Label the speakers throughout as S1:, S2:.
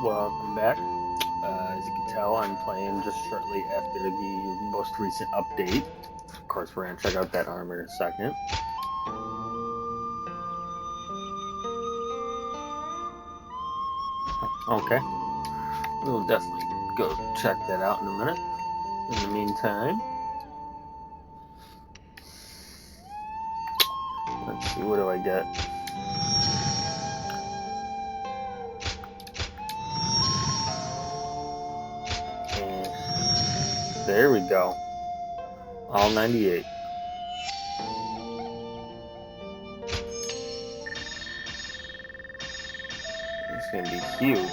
S1: Welcome back. As you can tell, I'm playing just shortly after the most recent update. Of course, we're going to check out that armor in a second. Okay. We'll definitely go check that out in a minute. In the meantime, let's see, what do I get? And there we go. All 98. It's going to be huge.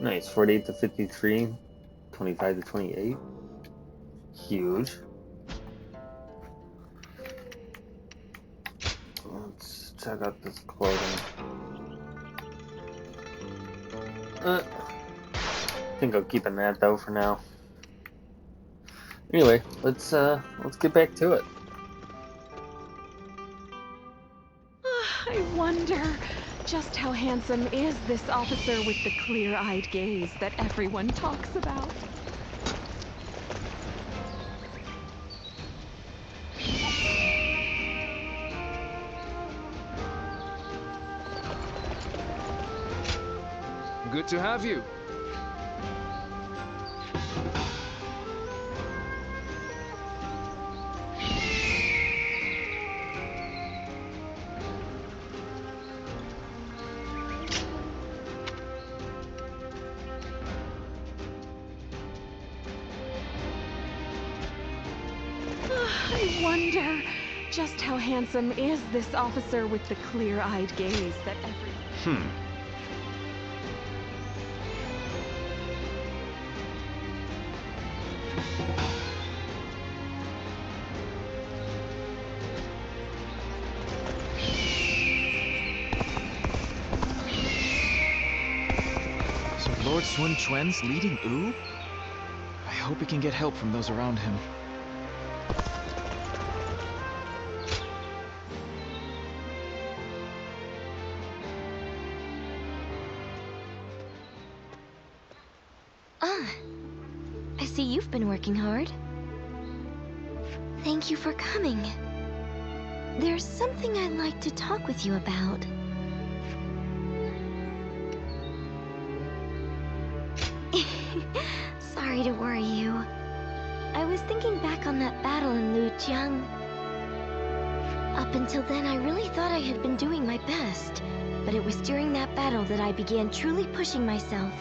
S1: Nice. 48 to 53. 25 to 28. Huge. Let's check out this clothing. I think I'm keeping that though for now. Anyway, let's get back to it.
S2: I wonder just how handsome is this officer with the clear-eyed gaze that everyone talks about.
S3: Good to have you.
S2: I wonder just how handsome is this officer with the clear-eyed gaze that everyone...
S3: So Lord Sun Quan's leading Wu? I hope he can get help from those around him.
S4: I see you've been working hard. Thank you for coming. There's something I'd like to talk with you about. Sorry to worry you. I was thinking back on that battle in Lujiang. Up until then, I really thought I had been doing my best, but it was during that battle that I began truly pushing myself.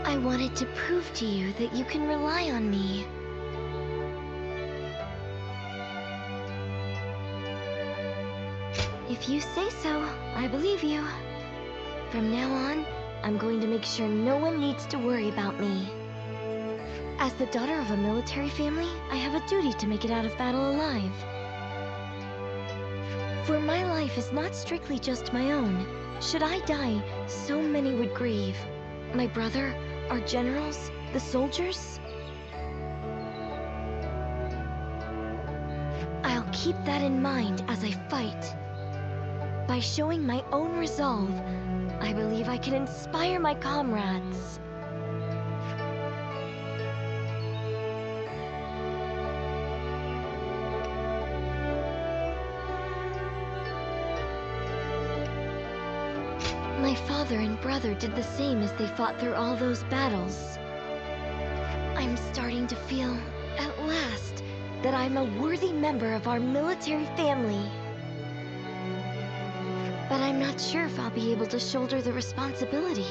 S4: I wanted to prove to you that you can rely on me. If you say so, I believe you. From now on, I'm going to make sure no one needs to worry about me. As the daughter of a military family, I have a duty to make it out of battle alive. For my life is not strictly just my own. Should I die, so many would grieve. My brother, our generals, the soldiers. I'll keep that in mind as I fight. By showing my own resolve, I believe I can inspire my comrades. My father and brother did the same as they fought through all those battles. I'm starting to feel, at last, that I'm a worthy member of our military family. But I'm not sure if I'll be able to shoulder the responsibility.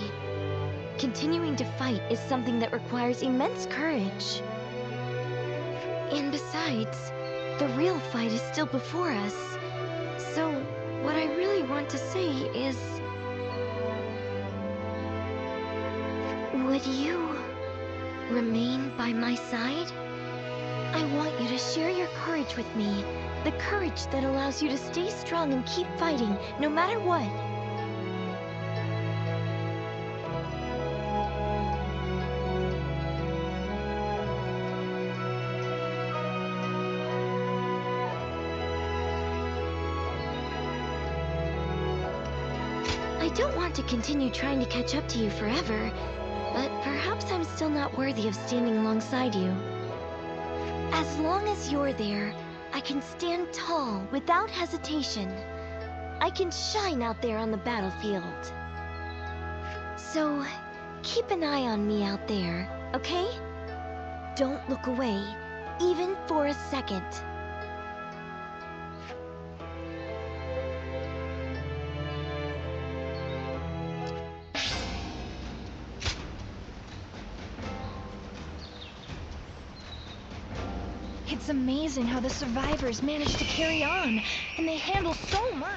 S4: Continuing to fight is something that requires immense courage. And besides, the real fight is still before us. So, what I really want to say is... would you remain by my side? I want you to share your courage with me. The courage that allows you to stay strong and keep fighting, no matter what. don't want to continue trying to catch up to you forever, but perhaps I'm still not worthy of standing alongside you. As long as you're there, I can stand tall without hesitation. I can shine out there on the battlefield. So, keep an eye on me out there, okay? Don't look away, even for a second.
S5: It's amazing how the survivors manage to carry on, and they handle so much.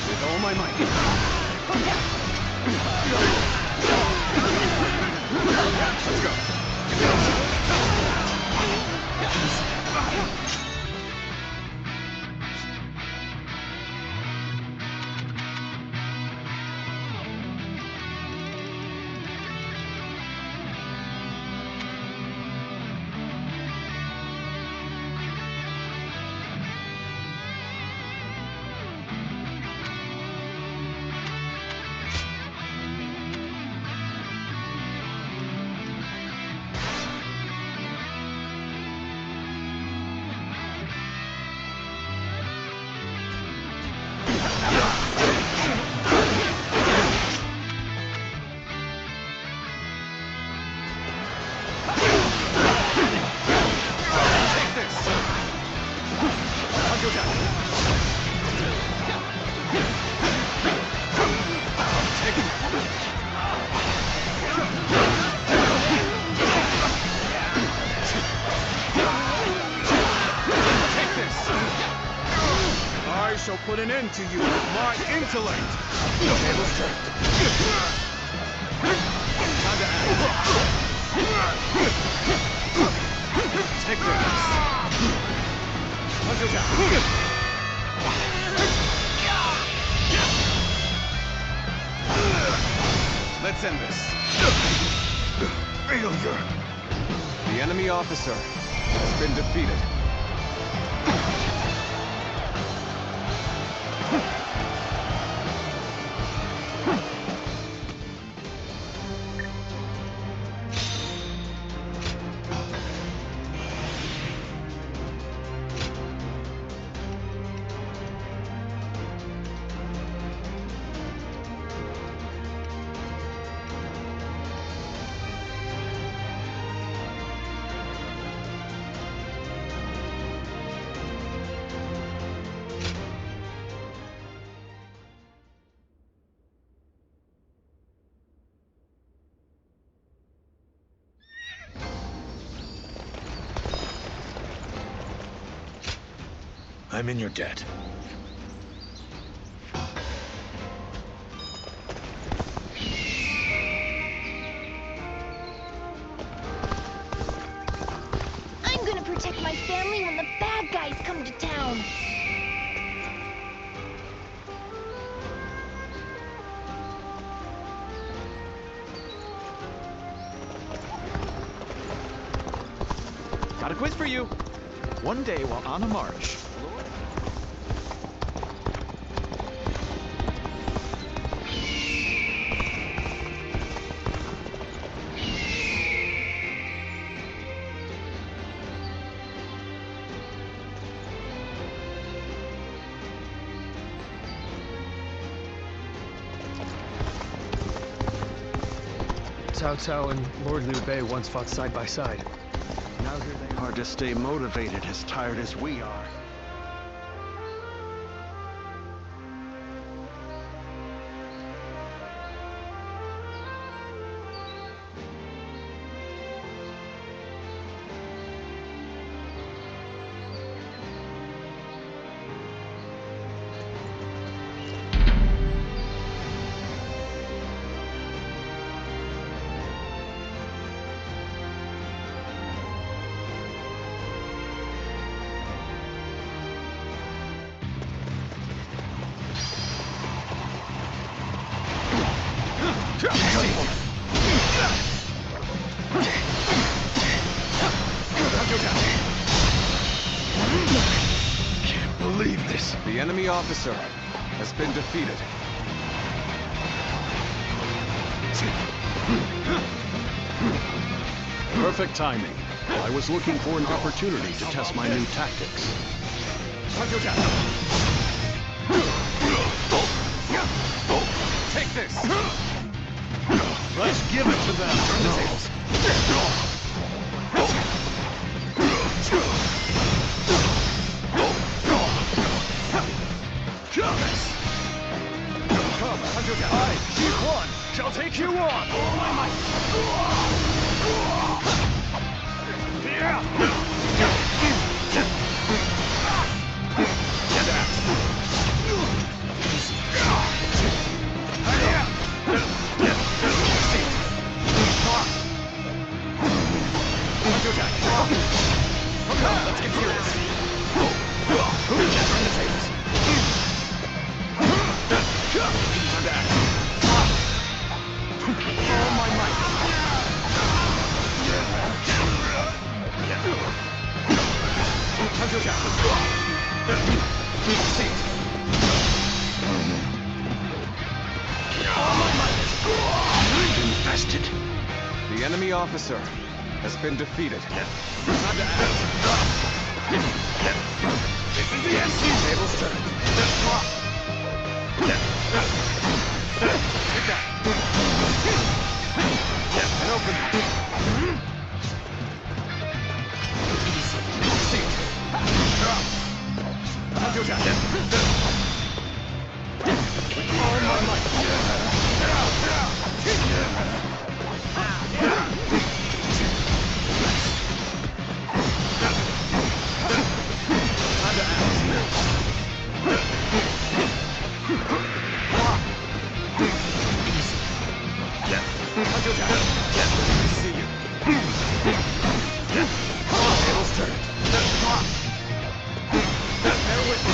S3: With all my might. Let's go.
S6: I shall put an end to you with my intellect! Tables turned. Time to act. Take this. Punch attack. Let's end this. Failure. The enemy officer has been defeated. I'm in your debt.
S5: I'm gonna protect my family when the bad guys come to town.
S3: Got a quiz for you. One day while on a march,
S7: Cao Cao and Lord Liu Bei once fought side by side. Now here they are.
S8: Hard to stay motivated as tired as we are.
S6: Can't believe this.
S9: The enemy officer has been defeated.
S8: Perfect timing. I was looking for an opportunity to test my new tactics.
S6: Take this. Let's give it to them. Turn the tables. Come, I, Huang, shall take you on. All my might. Let's get serious. Turn the tables. Time to act. All my might. Time to attack. Seat. All my might.
S8: Infested.
S9: The enemy officer has been defeated.
S6: Time to act. This is the end. Tables turned. Take that. And open it. Seat. Time to attack. All my might. Time to act. Time to attack. See you. Tables turned. Bear with me.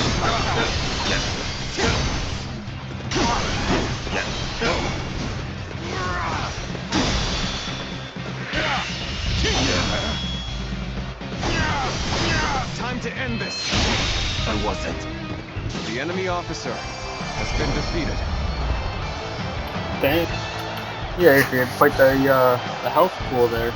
S6: Time to end this. Or was it?
S9: The enemy officer has been defeated.
S1: Dang. Yeah, you had quite the health pool there.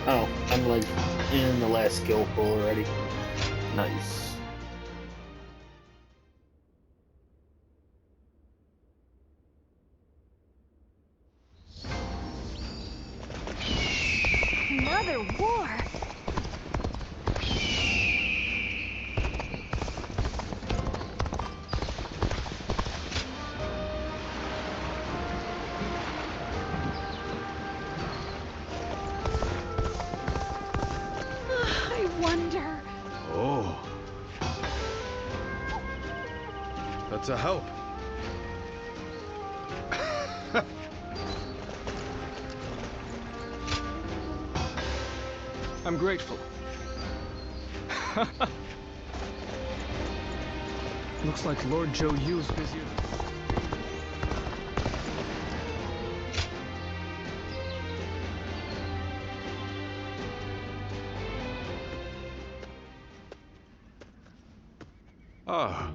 S1: Oh, I'm like in the last skill pool already. Nice.
S5: Another war.
S2: I wonder.
S6: Oh. That's a help.
S7: I'm grateful. Looks like Lord Zhou Yu's busier.
S6: Ah.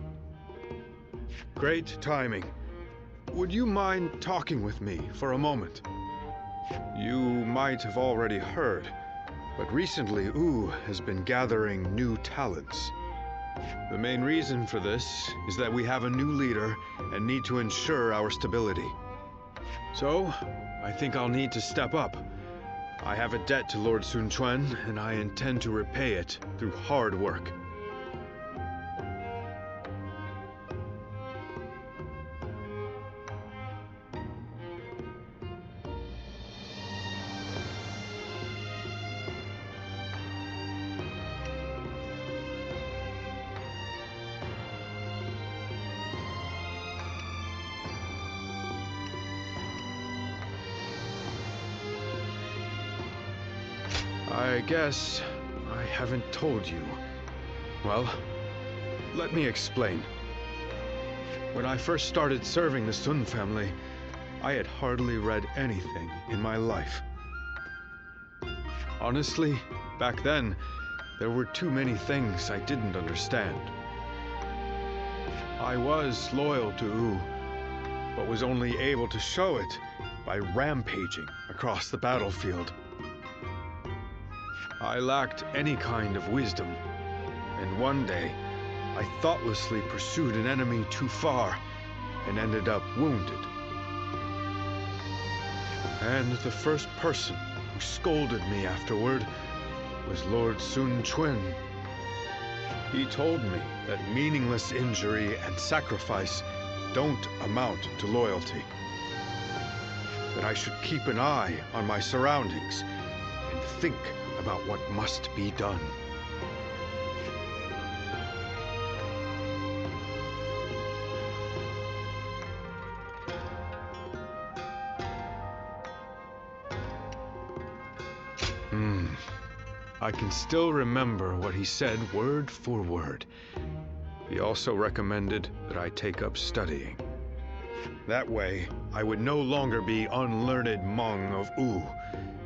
S6: Great timing. Would you mind talking with me for a moment? You might have already heard, but recently Wu has been gathering new talents. The main reason for this is that we have a new leader and need to ensure our stability. So, I think I'll need to step up. I have a debt to Lord Sun Quan, and I intend to repay it through hard work. I guess I haven't told you. Well, let me explain. When I first started serving the Sun family, I had hardly read anything in my life. Honestly, back then, there were too many things I didn't understand. I was loyal to Wu, but was only able to show it by rampaging across the battlefield. I lacked any kind of wisdom, and one day, I thoughtlessly pursued an enemy too far and ended up wounded. And the first person who scolded me afterward was Lord Sun Quan. He told me that meaningless injury and sacrifice don't amount to loyalty. That I should keep an eye on my surroundings and think about what must be done. I can still remember what he said word for word. He also recommended that I take up studying. That way, I would no longer be unlearned Hmong of Wu,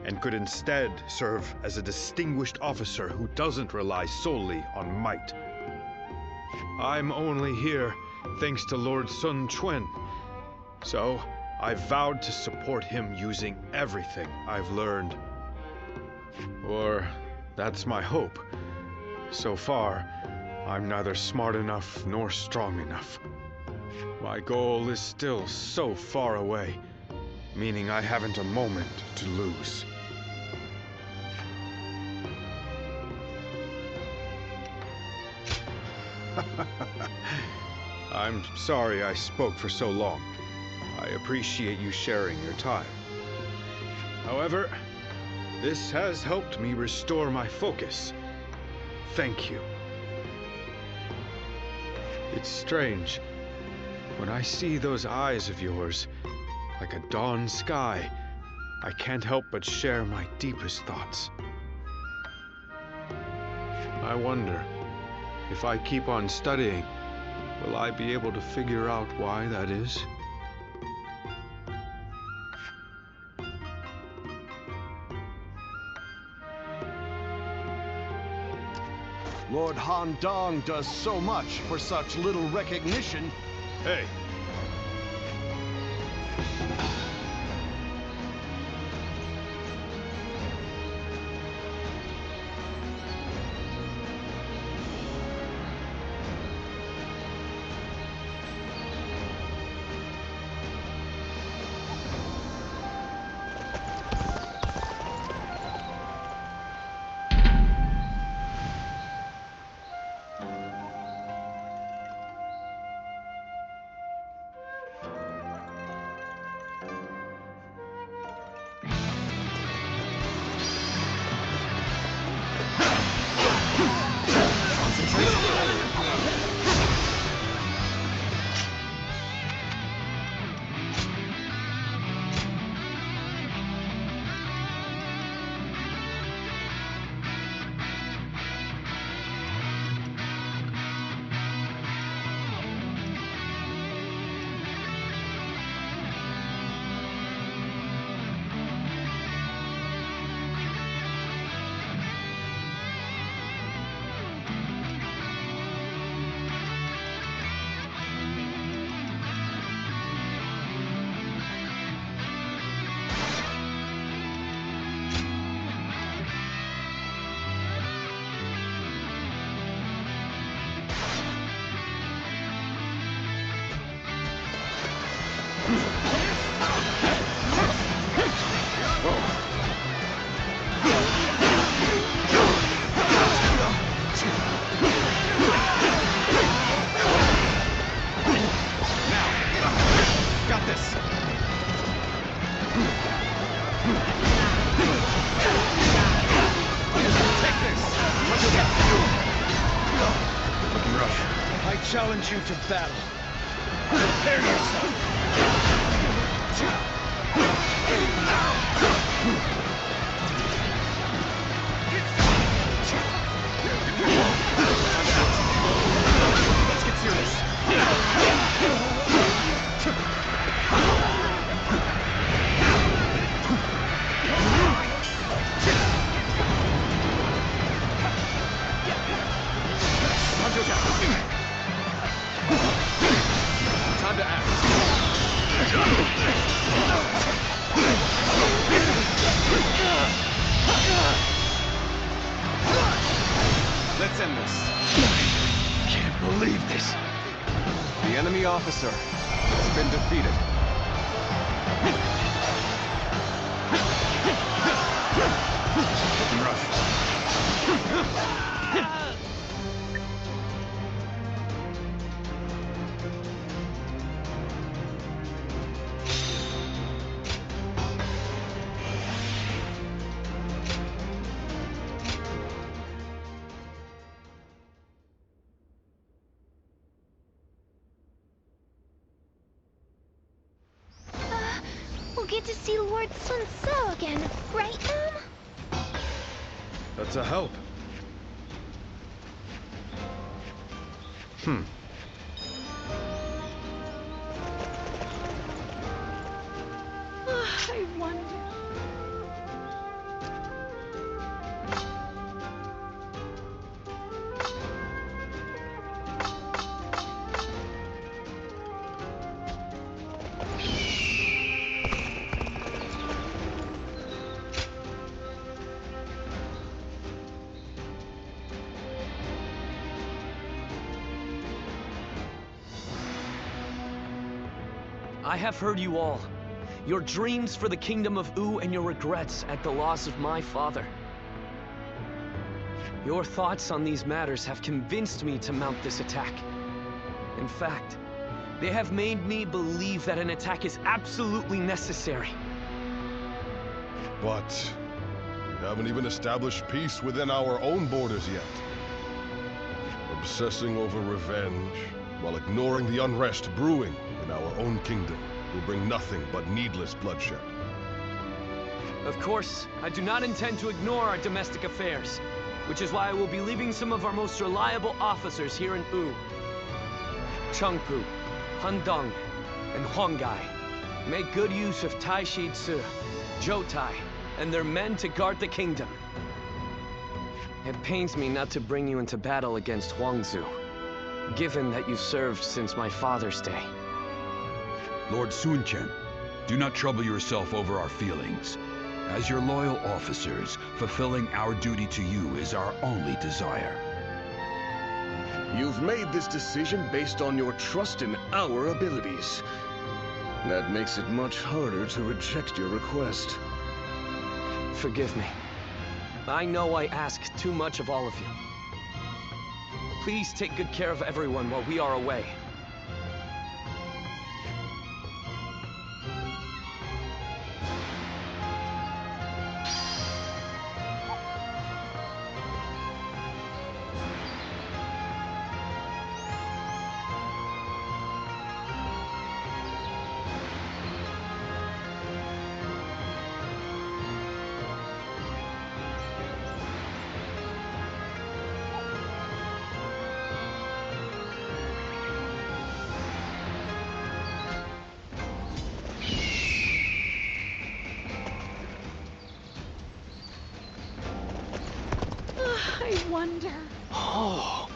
S6: and could instead serve as a distinguished officer who doesn't rely solely on might. I'm only here thanks to Lord Sun Quan, so I vowed to support him using everything I've learned. Or that's my hope. So far, I'm neither smart enough nor strong enough. My goal is still so far away, meaning I haven't a moment to lose. I'm sorry I spoke for so long. I appreciate you sharing your time. However, this has helped me restore my focus. Thank you. It's strange. When I see those eyes of yours, like a dawn sky, I can't help but share my deepest thoughts. I wonder, if I keep on studying, will I be able to figure out why that is?
S8: Lord Han Dong does so much for such little recognition.
S6: Hey!
S8: Take this!
S9: Looking rough.
S8: I challenge you to battle. Prepare yourself!
S9: Let's get serious. Time to act. Let's end this.
S7: Can't believe this.
S9: The enemy officer has been defeated.
S7: Looking rough.
S5: We'll get to see Lord Sun Tzu again, right, Mom?
S6: That's a help.
S2: I wonder.
S7: I have heard you all. Your dreams for the kingdom of U and your regrets at the loss of my father. Your thoughts on these matters have convinced me to mount this attack. In fact, they have made me believe that an attack is absolutely necessary.
S10: But we haven't even established peace within our own borders yet. Obsessing over revenge while ignoring the unrest brewing in our own kingdom will bring nothing but needless bloodshed.
S7: Of course, I do not intend to ignore our domestic affairs, which is why I will be leaving some of our most reliable officers here in U. Chengpu, Handong, and Huangai make good use of Taishi Tzu, Zhoutai, and their men to guard the kingdom. It pains me not to bring you into battle against Huangzu, given that you served since my father's day.
S11: Lord Sun Chen, do not trouble yourself over our feelings. As your loyal officers, fulfilling our duty to you is our only desire.
S8: You've made this decision based on your trust in our abilities. That makes it much harder to reject your request.
S7: Forgive me. I know I ask too much of all of you. Please take good care of everyone while we are away.
S2: I wonder.
S7: Oh.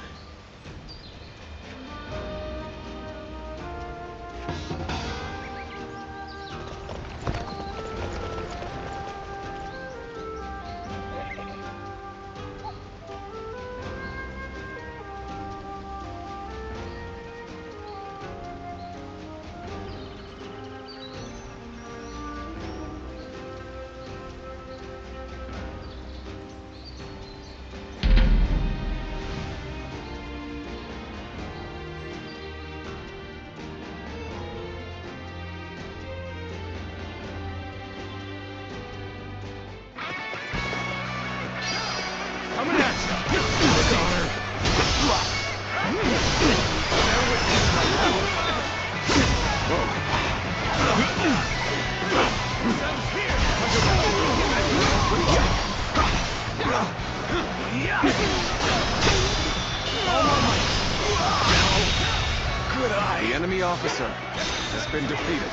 S9: enemy officer has been defeated.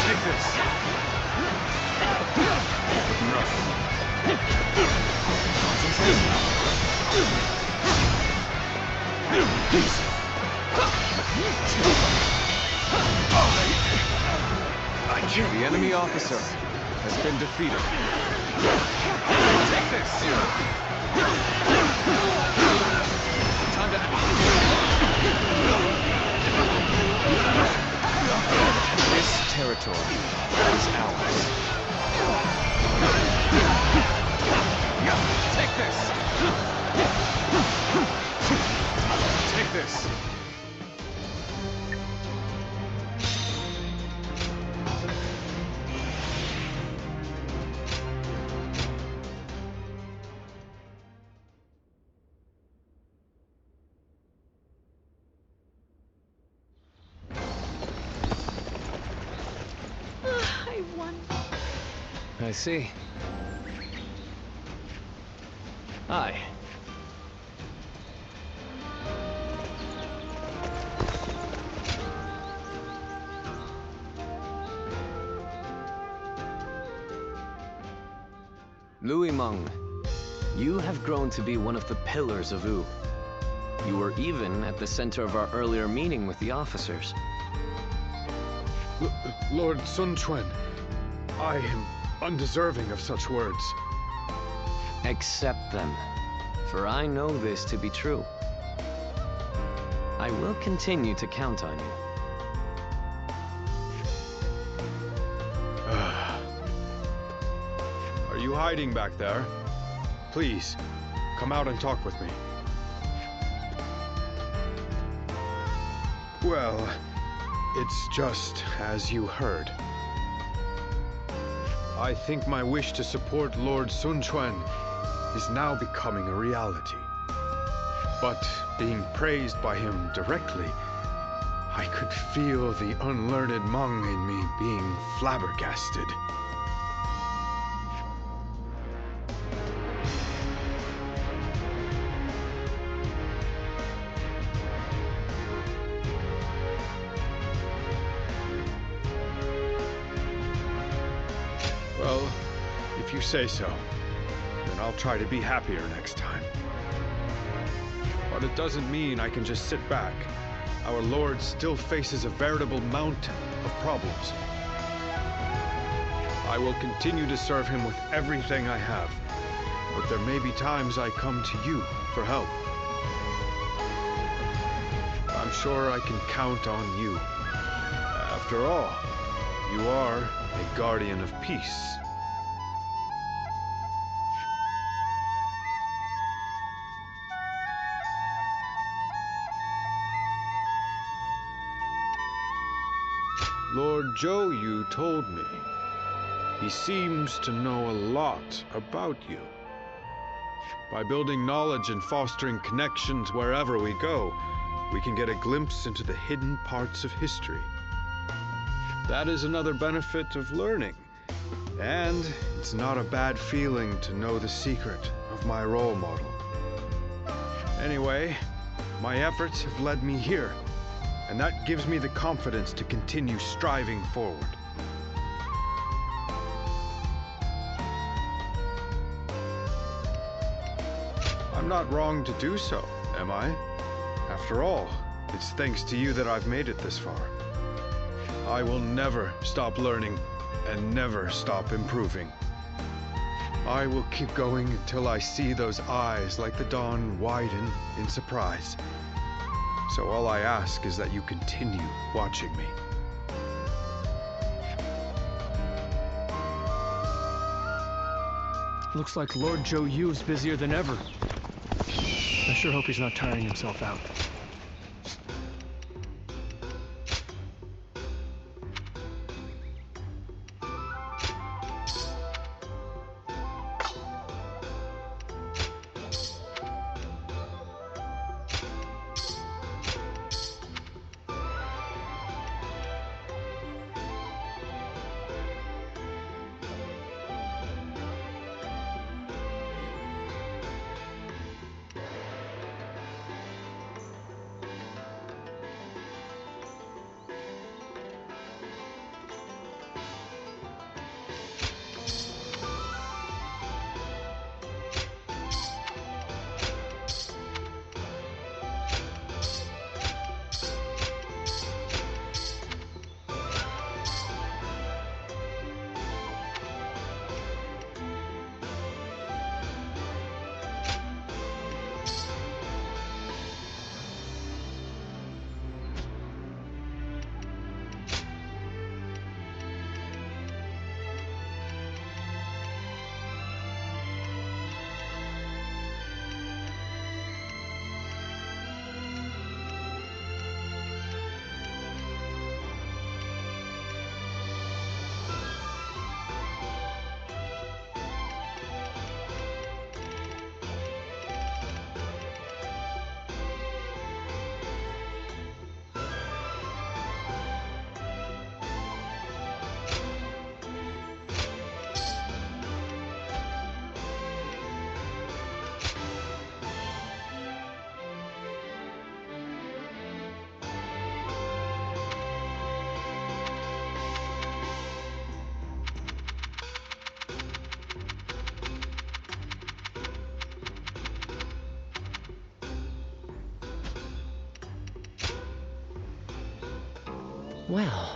S9: Take this. Nothing. The enemy officer has been defeated. Take this. Time to This territory is ours. Take this. Take this.
S7: I see. Hi. Louis Meng, you have grown to be one of the pillars of Wu. You were even at the center of our earlier meeting with the officers.
S6: Lord Sun Quan, I am undeserving of such words.
S7: Accept them, for I know this to be true. I will continue to count on you.
S6: Are you hiding back there? Please, come out and talk with me. Well, it's just as you heard. I think my wish to support Lord Sun Quan is now becoming a reality. But being praised by him directly, I could feel the unlearned Hmong in me being flabbergasted. Well, if you say so, then I'll try to be happier next time. But it doesn't mean I can just sit back. Our Lord still faces a veritable mountain of problems. I will continue to serve him with everything I have, but there may be times I come to you for help. I'm sure I can count on you. After all, you are a guardian of peace. Lord Zhou Yu told me. He seems to know a lot about you. By building knowledge and fostering connections wherever we go, we can get a glimpse into the hidden parts of history. That is another benefit of learning. And it's not a bad feeling to know the secret of my role model. Anyway, my efforts have led me here, and that gives me the confidence to continue striving forward. I'm not wrong to do so, am I? After all, it's thanks to you that I've made it this far. I will never stop learning and never stop improving. I will keep going until I see those eyes like the dawn widen in surprise. So all I ask is that you continue watching me.
S12: Looks like Lord Zhou Yu's busier than ever. I sure hope he's not tiring himself out.
S13: Well...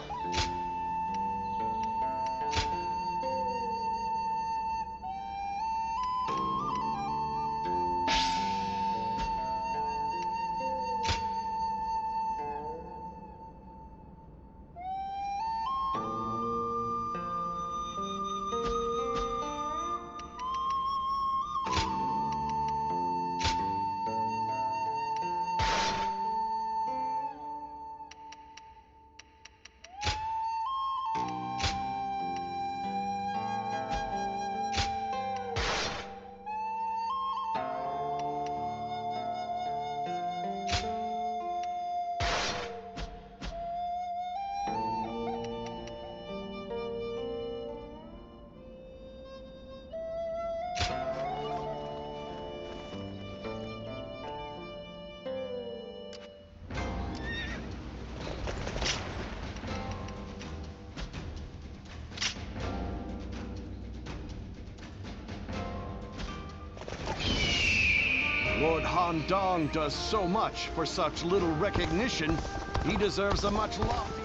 S9: Lord Han Dong does so much for such little recognition. He deserves a much loftier...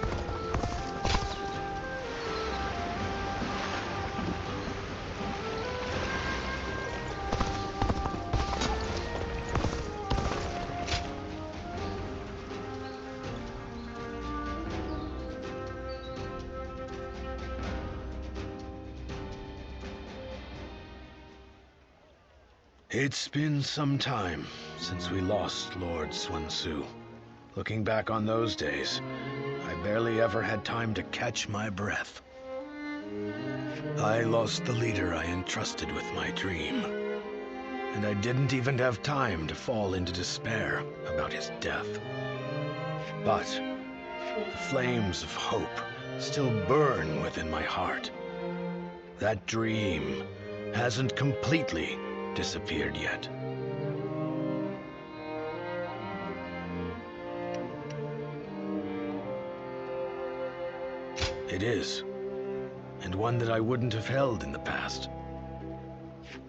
S14: It's been some time since we lost Lord Sun Tzu. Looking back on those days, I barely ever had time to catch my breath. I lost the leader I entrusted with my dream, and I didn't even have time to fall into despair about his death. But the flames of hope still burn within my heart. That dream hasn't completely disappeared yet. It is, and one that I wouldn't have held in the past.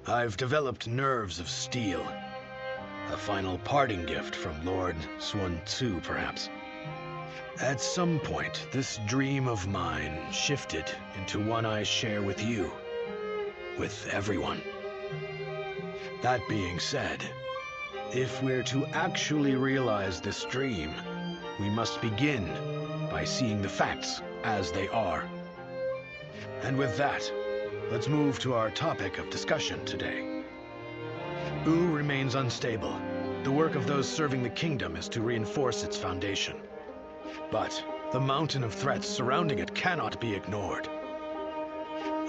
S14: I've developed nerves of steel, a final parting gift from Lord Sun Tzu, perhaps. At some point, this dream of mine shifted into one I share with you, with everyone. That being said, if we're to actually realize this dream, we must begin by seeing the facts as they are. And with that, let's move to our topic of discussion today. Wu remains unstable. The work of those serving the kingdom is to reinforce its foundation. But the mountain of threats surrounding it cannot be ignored.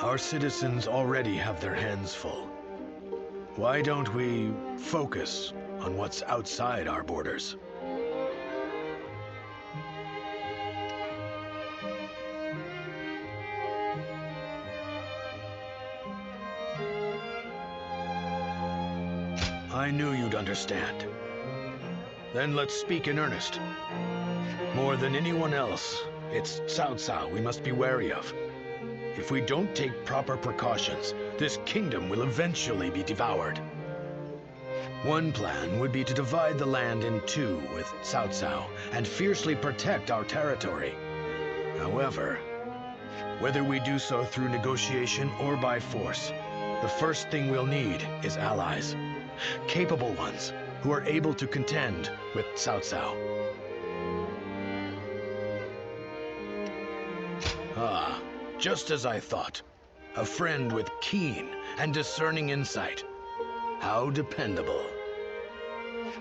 S14: Our citizens already have their hands full. Why don't we focus on what's outside our borders? I knew you'd understand. Then let's speak in earnest. More than anyone else, it's Cao Cao we must be wary of. If we don't take proper precautions, this kingdom will eventually be devoured. One plan would be to divide the land in two with Cao Cao and fiercely protect our territory. However, whether we do so through negotiation or by force, the first thing we'll need is allies. Capable ones who are able to contend with Cao Cao. Ah, just as I thought. A friend with keen and discerning insight. How dependable.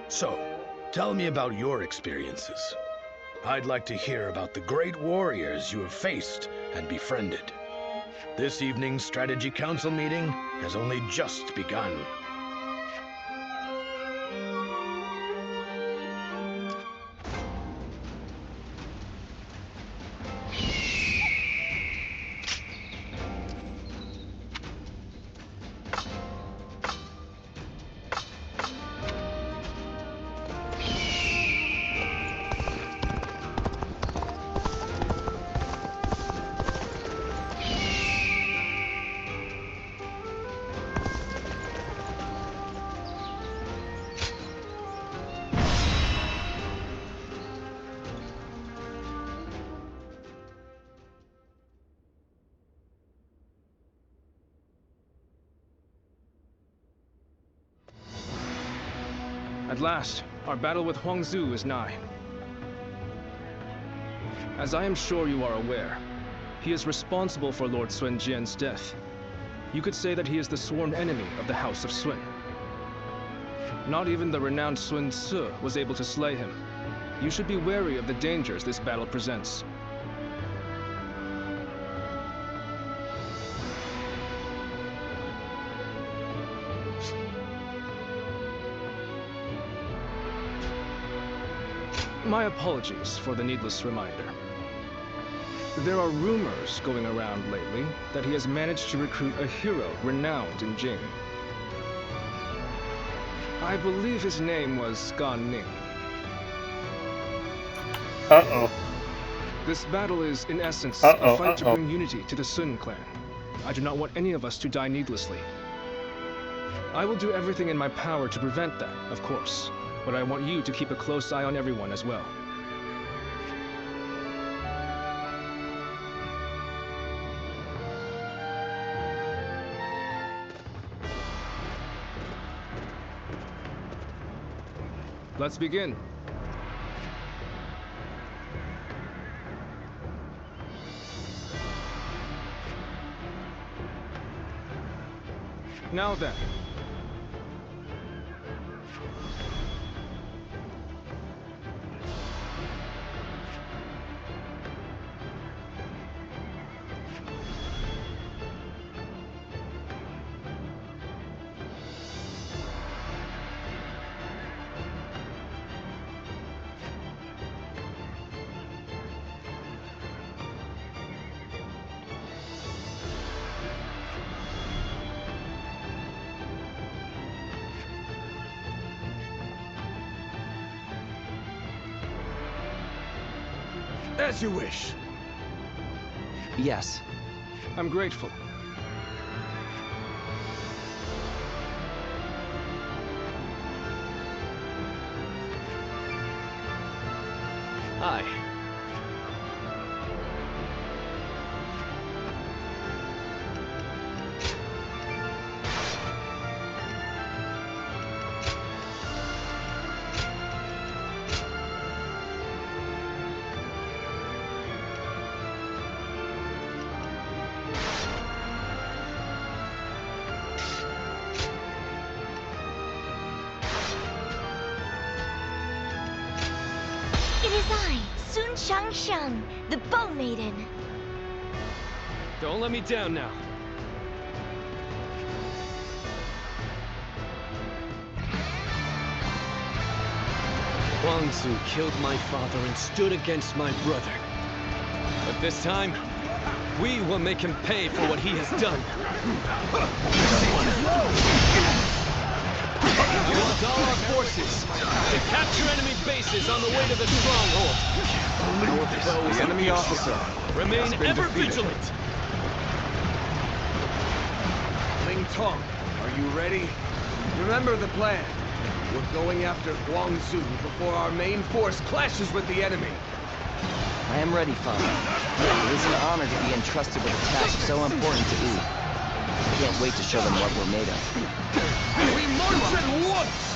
S14: So, tell me about your experiences. I'd like to hear about the great warriors you have faced and befriended. This evening's Strategy Council meeting has only just begun.
S12: At last, our battle with Huang is nigh. As I am sure you are aware, he is responsible for Lord Sun Jian's death. You could say that he is the sworn enemy of the House of Sun. Not even the renowned Sun Ce was able to slay him. You should be wary of the dangers this battle presents. My apologies for the needless reminder. There are rumors going around lately that he has managed to recruit a hero renowned in Jing. I believe his name was Ning.
S1: Uh-oh.
S12: This battle is, in essence,
S1: Uh-oh,
S12: a fight to
S1: uh-oh.
S12: bring unity to the Sun clan. I do not want any of us to die needlessly. I will do everything in my power to prevent that, of course, but I want you to keep a close eye on everyone as well. Let's begin. Now then.
S9: As you wish.
S3: Yes.
S12: I'm grateful.
S7: Hi.
S5: It is I, Sun Shangsheng, the Bow Maiden.
S7: Don't let me down now. Huang killed my father and stood against my brother. But this time, we will make him pay for what he has done. I want all our forces to capture enemy bases on the way to the stronghold.
S3: The enemy officer.
S7: Remain ever vigilant.
S9: Ling Tong, are you ready? Remember the plan. We're going after Huang before our main force clashes with the enemy.
S3: I am ready, Father. It is an honor to be entrusted with a task so important to Wu. I can't wait to show them what we're made of.
S9: We march at once!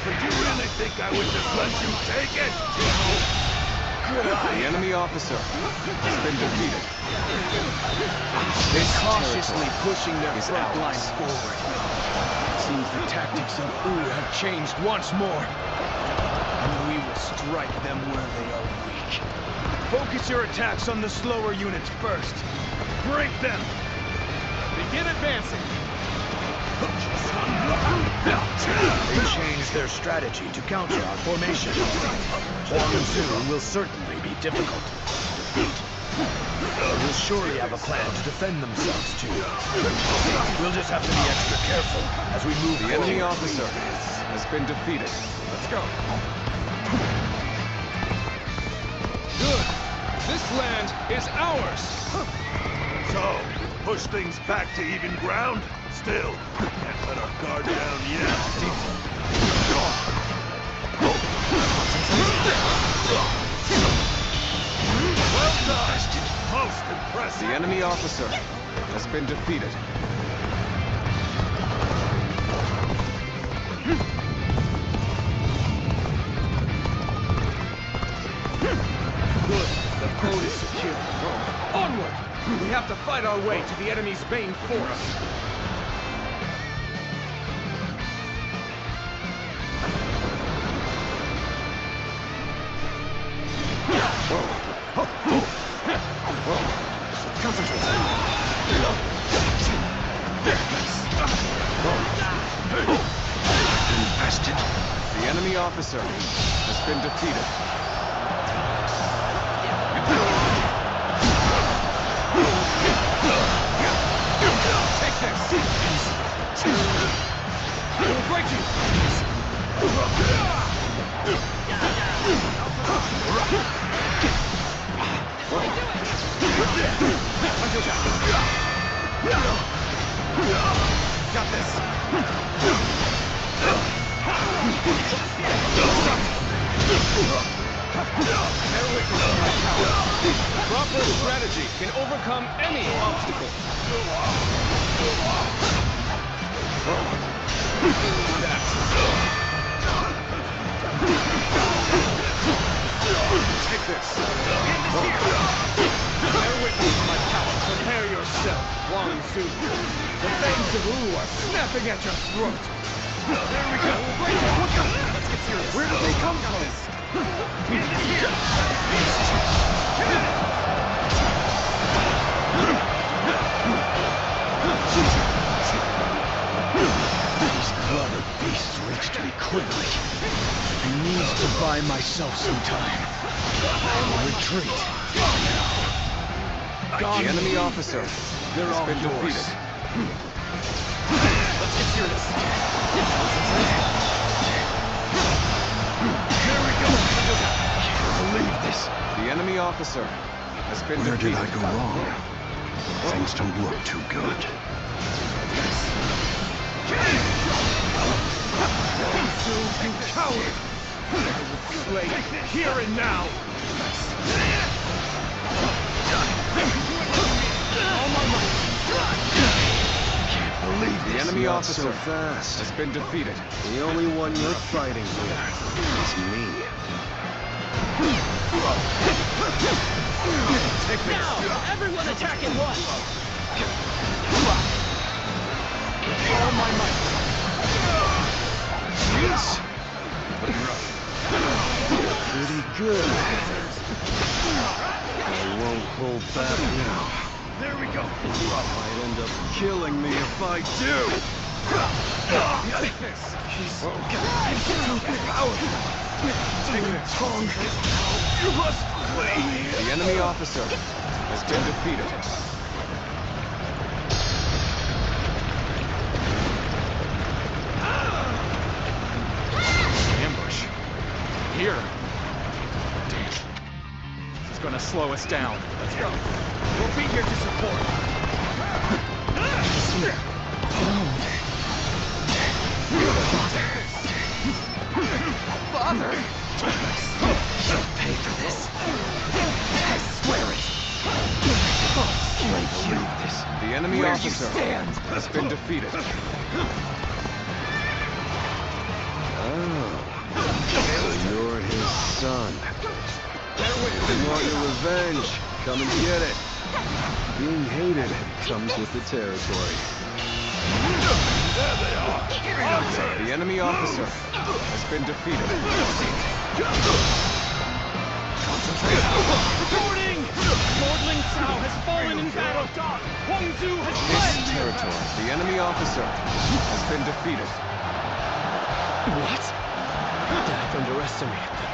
S9: Do you really think I would just let you take it?
S10: The enemy officer has been defeated.
S14: They're cautiously pushing their front line forward. Seems the tactics of Wu have changed once more. And we will strike them where they are weak. Focus your attacks on the slower units first. Break them! Begin advancing! They changed their strategy to counter our formation. Huang will certainly be difficult. They will surely have a plan to defend themselves too. We'll just have to be extra careful as we move
S10: The enemy officer has been defeated. Let's go.
S12: Good. This land is ours.
S9: So, push things back to even ground? Still, can't let our guard down yet. Well done! Most impressive!
S8: The enemy officer has been defeated.
S9: Good. The code is secure. Onward! We have to fight our way to the enemy's main force. Concentrate.
S8: Bastard. The enemy officer has been defeated.
S9: Take this! I will break you! Got this!
S12: Proper strategy can overcome any obstacle.
S9: Take this! Bear witness to my power. Prepare yourself, Huang. The fangs of Wu are snapping at your throat. There we go. Let's get serious. Where did they come from?
S14: These brother beasts reached me quickly. I need to buy myself some time. I will retreat.
S8: The enemy officer has been defeated.
S9: Let's get serious. There we go.
S14: Can't believe this.
S8: The enemy officer has been
S11: Where
S8: defeated.
S11: did I go wrong? Things don't look too good.
S9: You coward! I will slay you here and now! All my might!
S14: Can't believe
S8: The
S14: this.
S8: enemy
S14: Not
S8: officer
S14: so fast.
S8: has been defeated.
S14: The only one you're fighting with is me.
S9: Take this!
S7: Now, everyone attack at once!
S9: All my might!
S14: Yes. Pretty good. I won't hold back now.
S9: There we go!
S14: Might end up killing me if I do.
S9: Take this! He's too powerful! Take it, Tong! You must flee!
S8: The enemy officer has been defeated.
S13: Ambush. Here. Damn. It's gonna slow us down.
S9: Let's go! We'll be here to support!
S14: Father! You'll pay for this. I swear it. I'll slay you.
S8: The enemy
S14: Where you
S8: officer
S14: stand.
S8: has been defeated.
S14: Oh. So you're his son. You want your revenge? Come and get it. Being hated comes with the territory.
S9: There they are!
S8: The enemy officer has been defeated.
S7: Reporting! Lord Ling has fallen in battle! Huang has
S8: This
S7: fled!
S8: territory, the enemy officer has been defeated.
S7: What? I've underestimated them.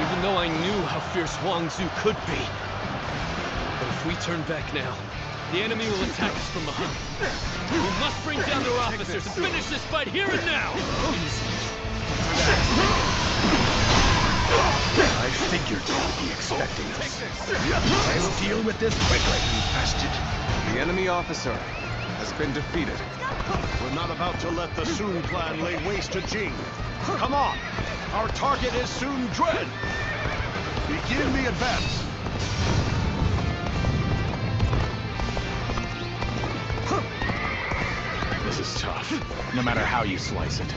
S7: Even though I knew how fierce Huang could be. But if we turn back now, the enemy will attack us from behind. We must bring down their officers and finish this fight here and now!
S14: I figured you'd be expecting us. I'll deal with this quickly, you bastard.
S8: The enemy officer has been defeated.
S14: We're not
S10: not about to let the Sun clan lay waste to Jing. Come on! Our target is Sun Dread! Begin the advance!
S13: This is tough, no matter how you slice it.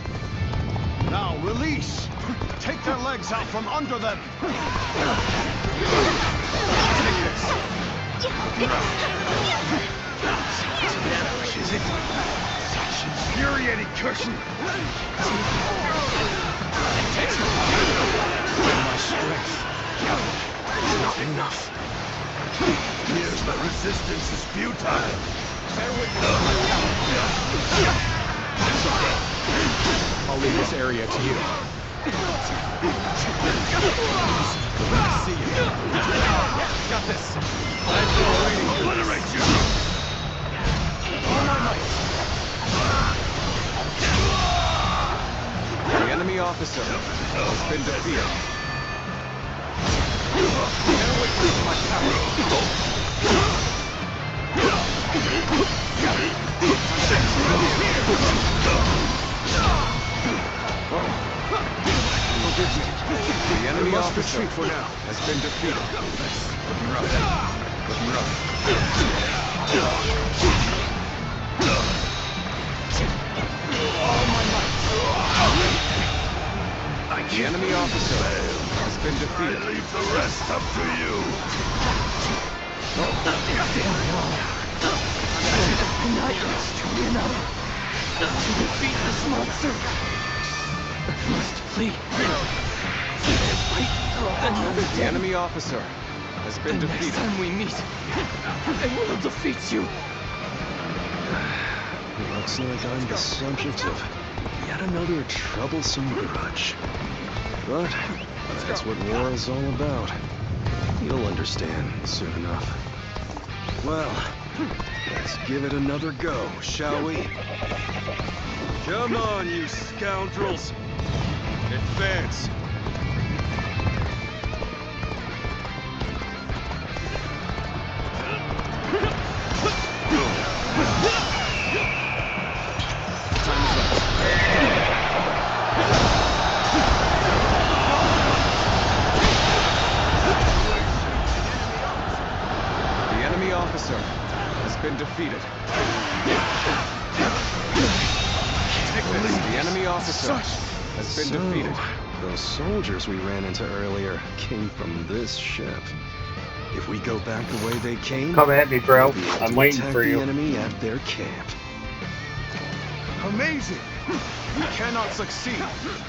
S10: Now release! Take their legs out from under them!
S13: Take this! Is it? Such infuriating cushion! It takes my strength. It's not enough.
S10: Here's the resistance is futile.
S13: I'll leave this area to you. See you. Got this. I've been waiting. Obliterate you! All my might.
S3: The enemy officer has been defeated.
S13: Can't wait to use my power.
S3: The enemy
S10: must
S3: officer
S10: retreat for now.
S3: has been defeated.
S13: Looking rough. Looking rough. All my might.
S3: The enemy officer has been defeated.
S10: I leave the rest up to you.
S2: I'm not yet strong enough to defeat this monster. I must flee. Fight another
S3: The
S2: day.
S3: enemy officer has been
S2: The
S3: defeated.
S2: next time we meet, I will defeat you.
S15: Looks like I'm the subject of yet another troublesome grudge. But that's what war is all about. You'll understand soon enough. Well, let's give it another go, shall we?
S10: Come on, you scoundrels! Advance!
S3: The enemy officer has been defeated. The enemy officer has been defeated.
S15: Those soldiers we ran into earlier came from this ship. If we go back the way they came,
S1: Come at me, bro.
S15: we'll be able
S1: I'm
S15: to
S1: waiting
S15: attack
S1: for
S15: the
S1: you.
S15: enemy at their camp.
S10: Amazing! We cannot succeed!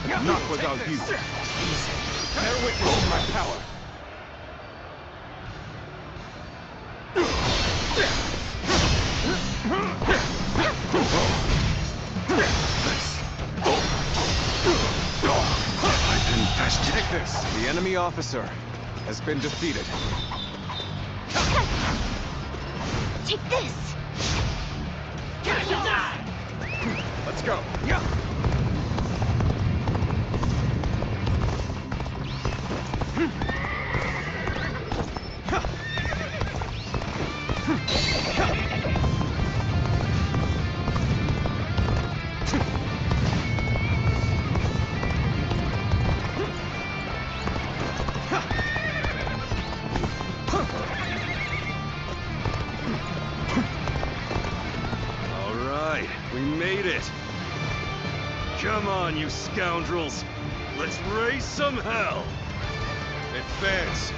S10: Not without you!
S13: Bear witness to my power.
S3: I've been bested. Take this. The enemy officer has been defeated.
S5: Take this!
S13: Let's go.
S10: All right, we made it. Come on, you scoundrels. Let's raise some hell. Advance.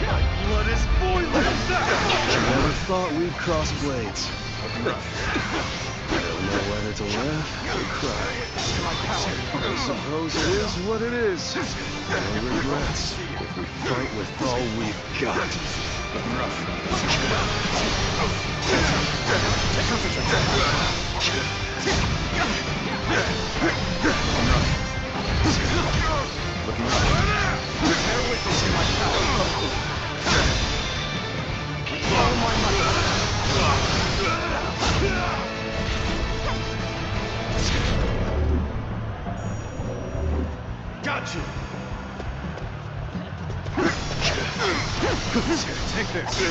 S10: My blood is boiling.
S15: Never thought we'd cross blades. I don't know whether to laugh or cry. I suppose it is what it is. No regrets if we fight with all we've got.
S10: Got you. Take this.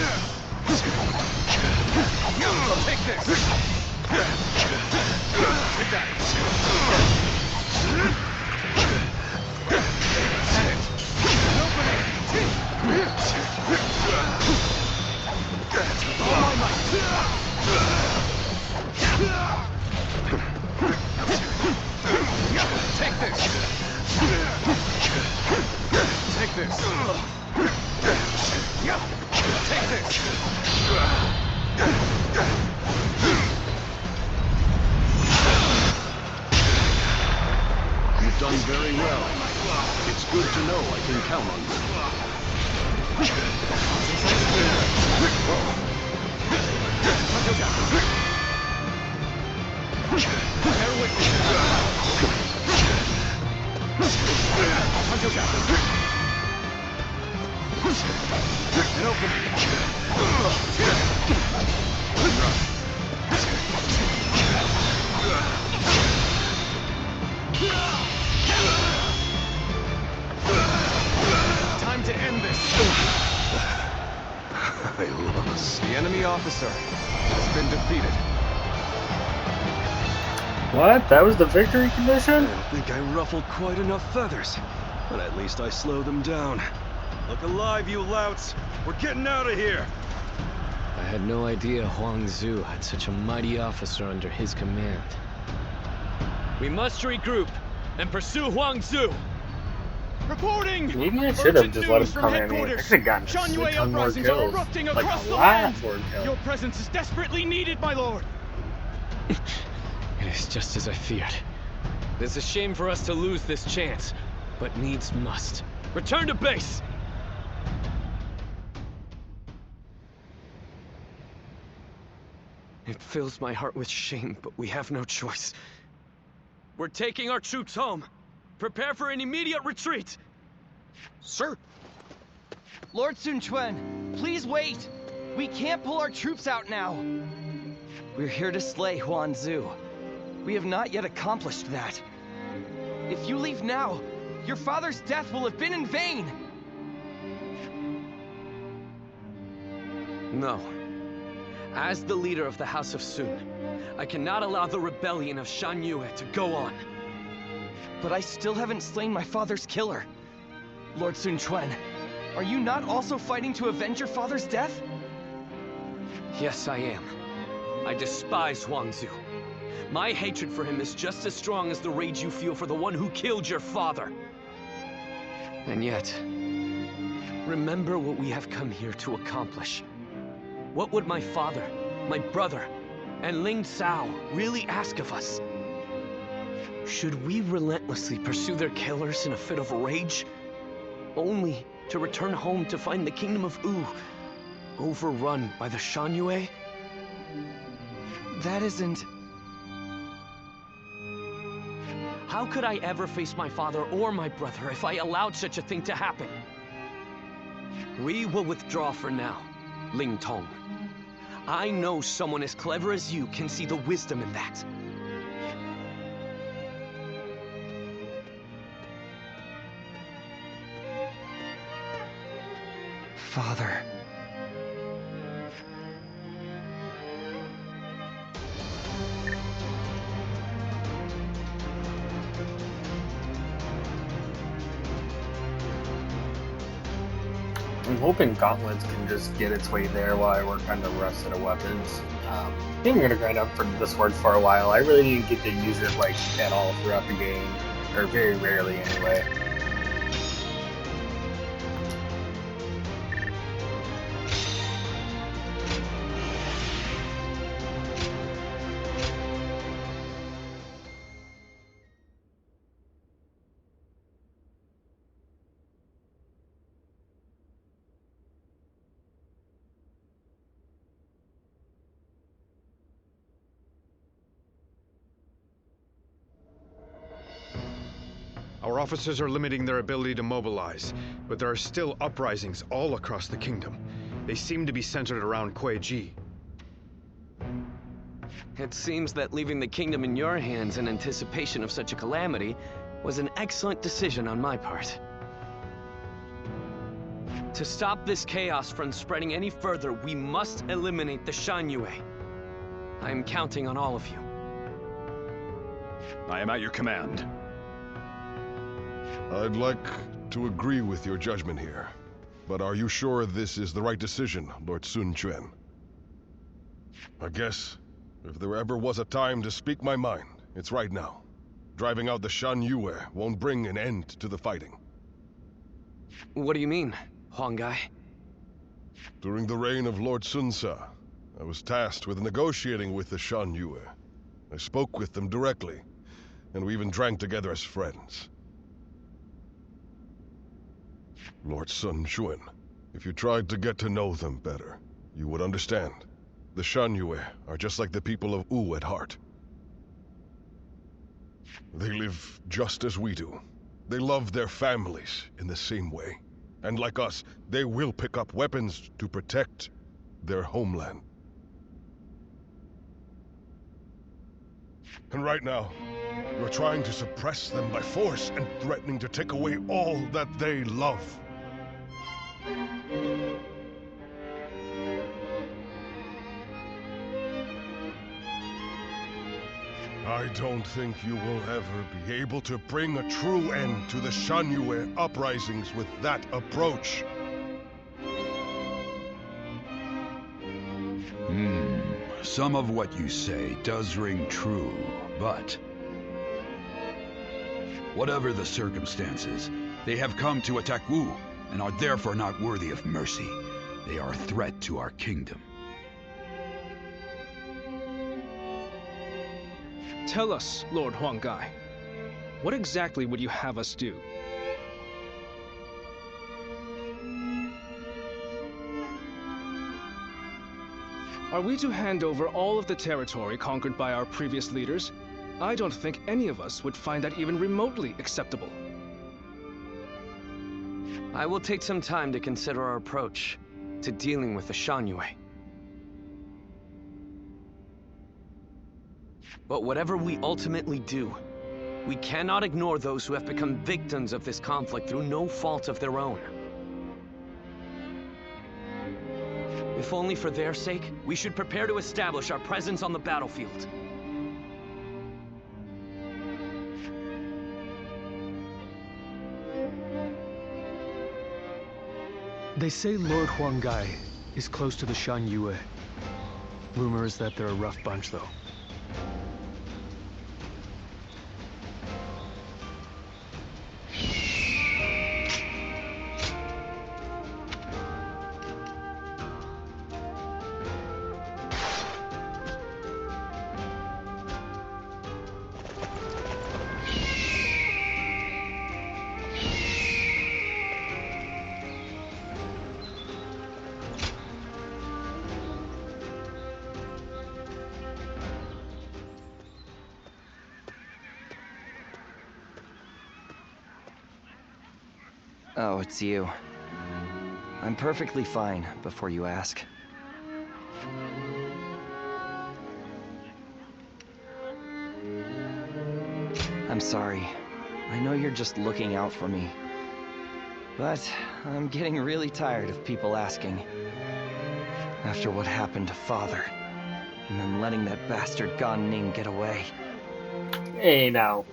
S9: Take this! Take that! All my might! Take this! Take this! Take this!
S10: You've done very well. It's good to know I can count on you.
S9: Bear with me. An opening. Time to end this.
S10: I lost.
S9: The enemy officer has been defeated.
S1: What? That was the victory condition?
S15: I don't think I ruffled quite enough feathers, but at least I slowed them down. Look alive, you louts! We're getting out of here!
S12: I had no idea Huang Zu had such a mighty officer under his command.
S7: We must regroup and pursue Huang Zu.
S9: Reporting!
S1: Maybe I should have just let him come at me. I
S9: headquarters.
S1: could have gotten a
S9: Shan-Yue
S1: ton more
S9: uprisings are
S1: kills.
S9: erupting
S1: Like
S9: across
S1: a
S9: the
S1: lot
S9: land.
S1: more kills.
S9: Your presence is desperately needed, my lord.
S12: It is just as I feared.
S7: It is a shame for us to lose this chance, but needs must. Return to base! It fills my heart with shame, but we have no choice. We're taking our troops home. Prepare for an immediate retreat!
S3: Sir! Lord Sun Quan, please wait! We can't pull our troops out now! We're here to slay Huang Zu. We have not yet accomplished that. If you leave now, your father's death will have been in vain!
S7: No. As the leader of the House of Sun, I cannot allow the rebellion of Shan-Yue to go on.
S3: But I still haven't slain my father's killer. Lord Sun Quan, are you not also fighting to avenge your father's death?
S7: Yes, I am. I despise Huang Zu. My hatred for him is just as strong as the rage you feel for the one who killed your father. And yet, remember what we have come here to accomplish. What would my father, my brother, and Ling Cao really ask of us? Should we relentlessly pursue their killers in a fit of rage? Only to return home to find the kingdom of Wu overrun by the Shan-Yue?
S3: That isn't...
S7: How could I ever face my father or my brother if I allowed such a thing to happen? We will withdraw for now, Ling Tong. I know someone as clever as you can see the wisdom in that.
S3: Father...
S1: I'm hoping Gauntlets can just get its way there while I work on the rest of the weapons. I think I'm gonna grind up for the sword for a while. I really didn't get to use it like at all throughout the game, or very rarely anyway.
S6: Our officers are limiting their ability to mobilize, but there are still uprisings all across the kingdom. They seem to be centered around Kuaiji.
S7: It seems that leaving the kingdom in your hands in anticipation of such a calamity was an excellent decision on my part. To stop this chaos from spreading any further, we must eliminate the Shan-Yue. I am counting on all of you.
S10: I am at your command. I'd like to agree with your judgment here. But are you sure this is the right decision, Lord Sun Quan? I guess, if there ever was a time to speak my mind, it's right now. Driving out the Shan Yue won't bring an end to the fighting.
S7: What do you mean, Huang?
S10: During the reign of Lord Sun Ce, I was tasked with negotiating with the Shan Yue. I spoke with them directly, and we even drank together as friends. Lord Sun Quan, if you tried to get to know them better, you would understand. The Shan Yue are just like the people of Wu at heart. They live just as we do. They love their families in the same way. And like us, they will pick up weapons to protect their homeland. And right now, you're trying to suppress them by force and threatening to take away all that they love. I don't think you will ever be able to bring a true end to the Shan Yue uprisings with that approach.
S11: Some of what you say does ring true, but whatever the circumstances, they have come to attack Wu and are therefore not worthy of mercy. They are a threat to our kingdom.
S12: Tell us, Lord Huang, what exactly would you have us do? Are we to hand over all of the territory conquered by our previous leaders? I don't think any of us would find that even remotely acceptable.
S7: I will take some time to consider our approach to dealing with the Shan Yue. But whatever we ultimately do, we cannot ignore those who have become victims of this conflict through no fault of their own. If only for their sake, we should prepare to establish our presence on the battlefield.
S16: They say Lord Huang is close to the Shan Yue. Rumor is that they're a rough bunch, though.
S3: Oh, it's you. I'm perfectly fine, before you ask. I'm sorry. I know you're just looking out for me. But I'm getting really tired of people asking. After what happened to Father, and then letting that bastard Gan Ning get away.
S1: Hey now,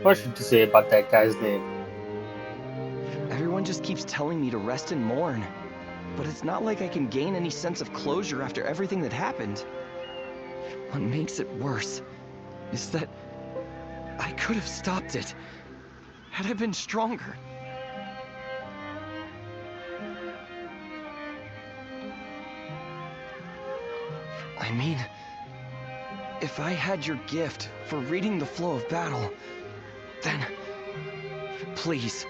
S1: what should you say about that guy's name?
S3: Everyone just keeps telling me to rest and mourn. But it's not like I can gain any sense of closure after everything that happened. What makes it worse is that I could have stopped it had I been stronger. I mean, if I had your gift for reading the flow of battle, then please,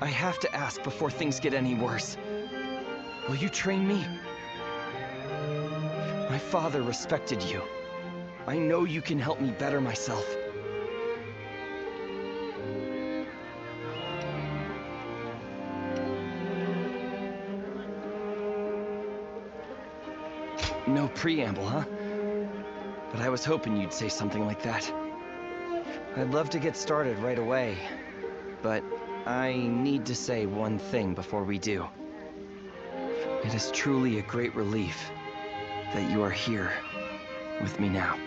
S3: I have to ask before things get any worse. Will you train me? My father respected you. I know you can help me better myself. No preamble, huh? But I was hoping you'd say something like that. I'd love to get started right away, but I need to say one thing before we do. It is truly a great relief that you are here with me now.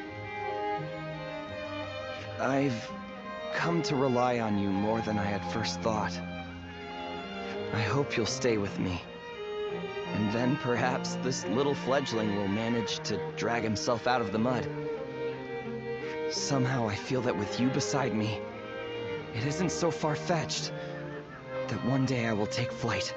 S3: I've come to rely on you more than I had first thought. I hope you'll stay with me. And then perhaps this little fledgling will manage to drag himself out of the mud. Somehow I feel that with you beside me, it isn't so far-fetched that one day I will take flight.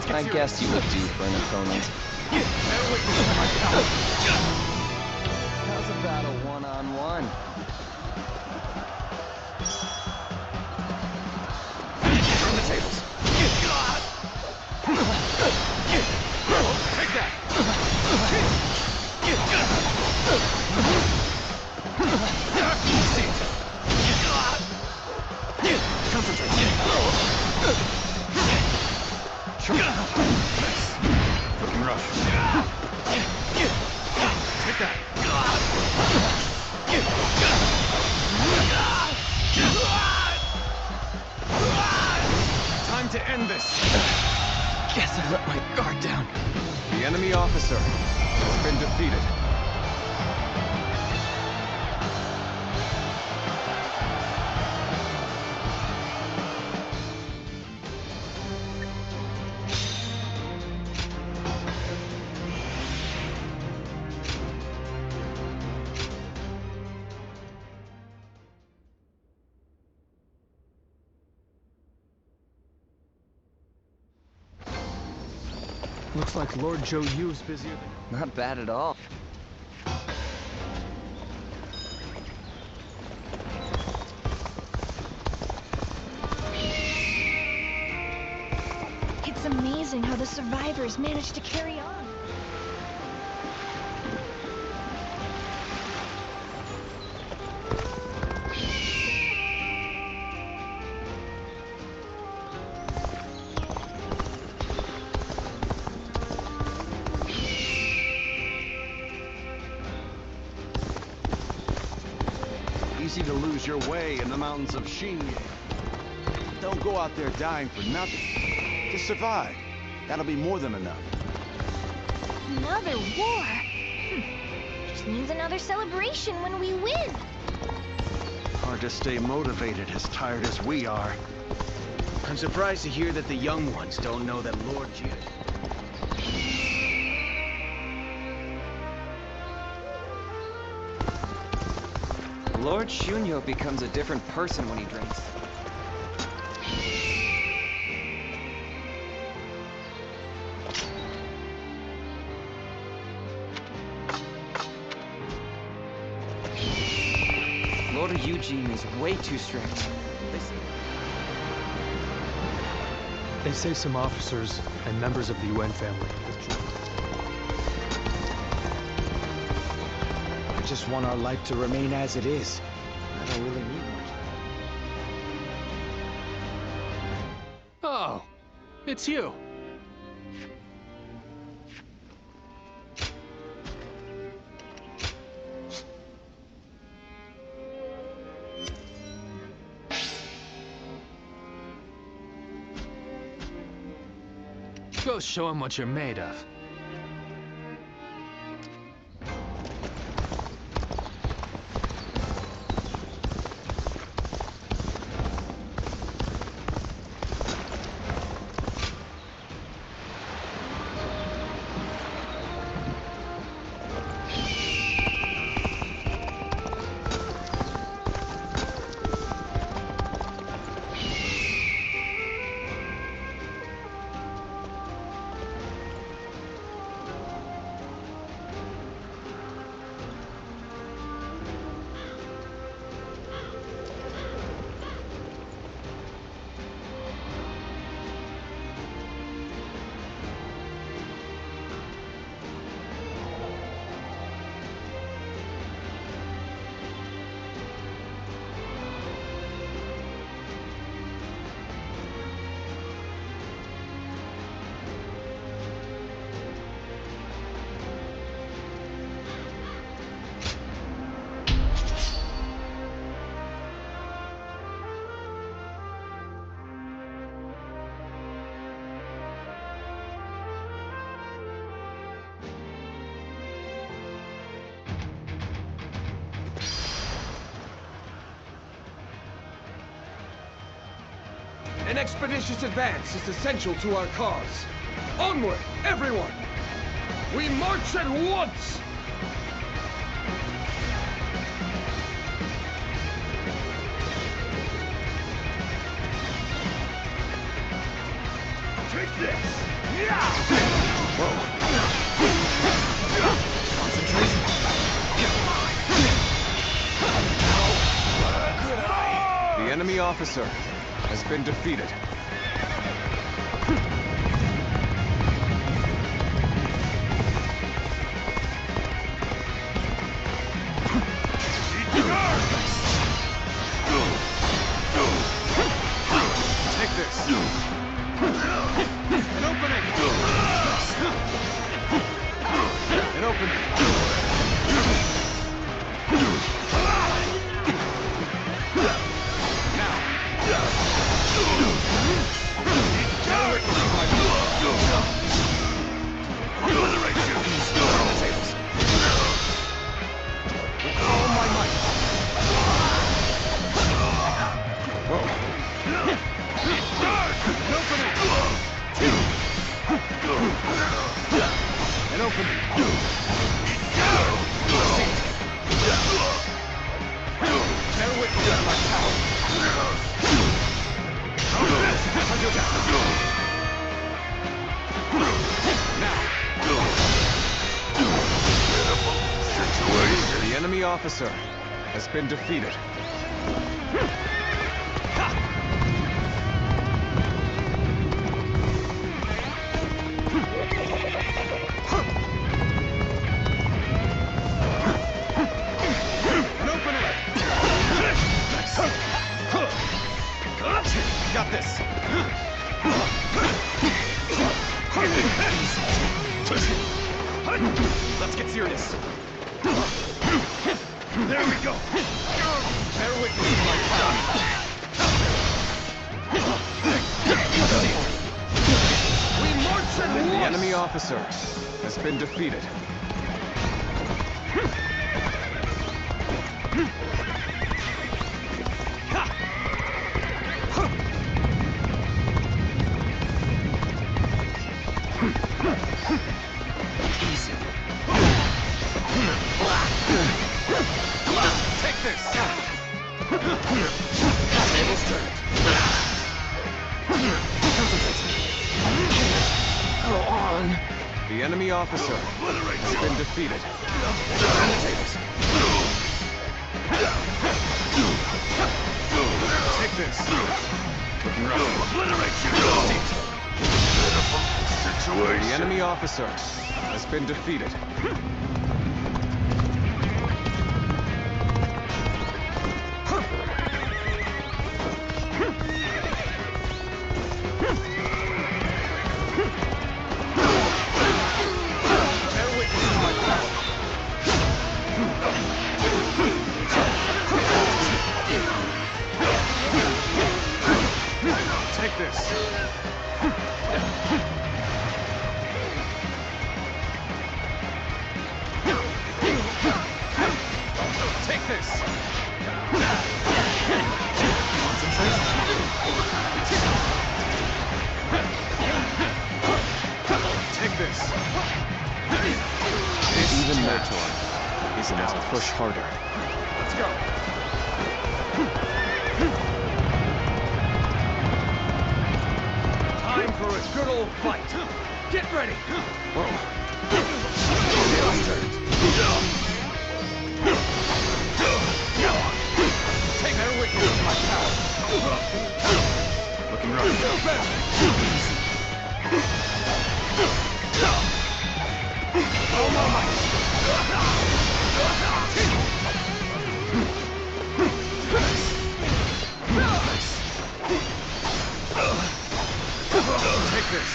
S3: I guess you would do for an opponent. How's about a one-on-one?
S13: Turn the tables. Take that. Concentrate. Looking rough. Take that. Time to end this.
S3: Guess I let my guard down.
S13: The enemy officer has been defeated.
S12: Looks like Lord Zhou Yu's busier than...
S3: Not bad at all.
S4: It's amazing how the survivors managed to carry on.
S9: Easy to lose your way in the mountains of Xinye. Don't go out there dying for nothing. Just survive. That'll be more than enough.
S5: Another war? Just means another celebration when we win.
S9: Hard to stay motivated as tired as we are. I'm surprised to hear that the young ones don't know that Lord Jiang...
S3: Lord Shunyo becomes a different person when he drinks. Lord Eugene is way too strict.
S16: They say some officers and members of the UN family have joined.
S9: I just want our life to remain as it is. I don't really need much.
S16: Oh, it's you. Go show him what you're made of.
S9: An expeditious advance is essential to our cause. Onward, everyone! We march at once! Take this! Yeah!
S13: The enemy officer has been defeated. Take this. An opening. An opening. An opening. Bear witness to my power. Now. The enemy officer has been defeated. Got this. Let's get serious. There we go. Bear witness to my power. We march at once. The enemy officer has been defeated. Easy. Take this!
S9: Tables turned.
S7: Go on.
S13: The enemy officer has been defeated.
S9: Turn the tables.
S13: Take this.
S9: Looking rough. Obliterate you.
S13: The enemy officer has been defeated.
S9: Take this.
S13: Take this. Take this.
S15: Even Mator is enough to push harder.
S9: Let's go.
S7: Time for a good old fight. Get ready.
S9: Take their witness to my power.
S13: Looking rough.
S9: All my might.
S13: Take this.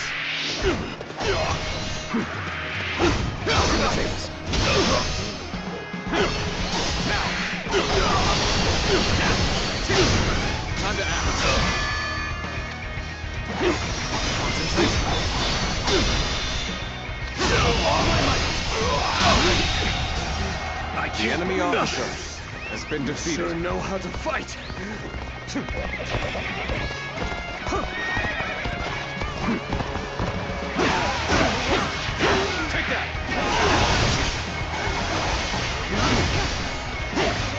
S9: Now.
S13: Time to act. The enemy officer has been defeated.
S9: Sure know how to fight.
S13: Take that.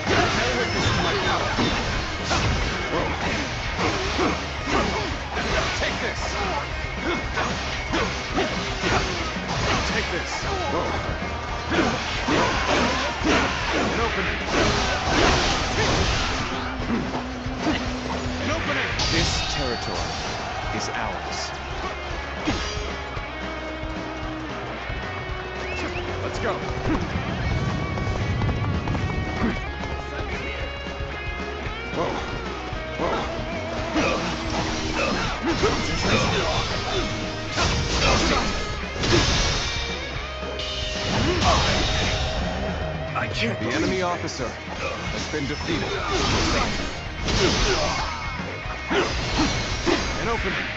S9: Bear witness to my power.
S13: Take this. Take this. An opening. An opening.
S15: This territory is ours.
S9: Let's go.
S13: I can't. The enemy officer has been defeated. An opening.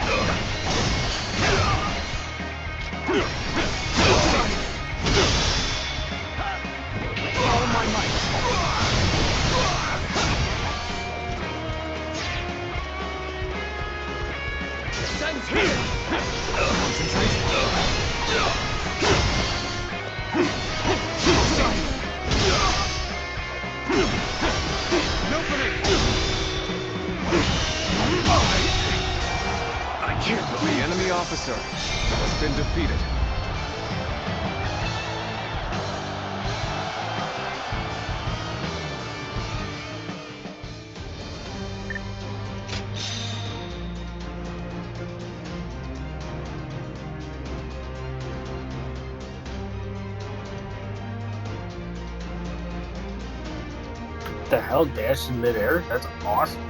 S9: All my might.
S7: Sense here.
S13: An opening. I can't believe the enemy officer has been defeated.
S1: The hell, dash in midair? That's awesome.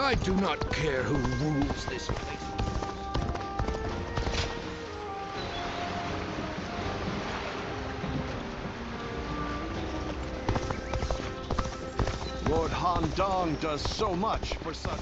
S9: I do not care who rules this place. Jiangdong does so much for such...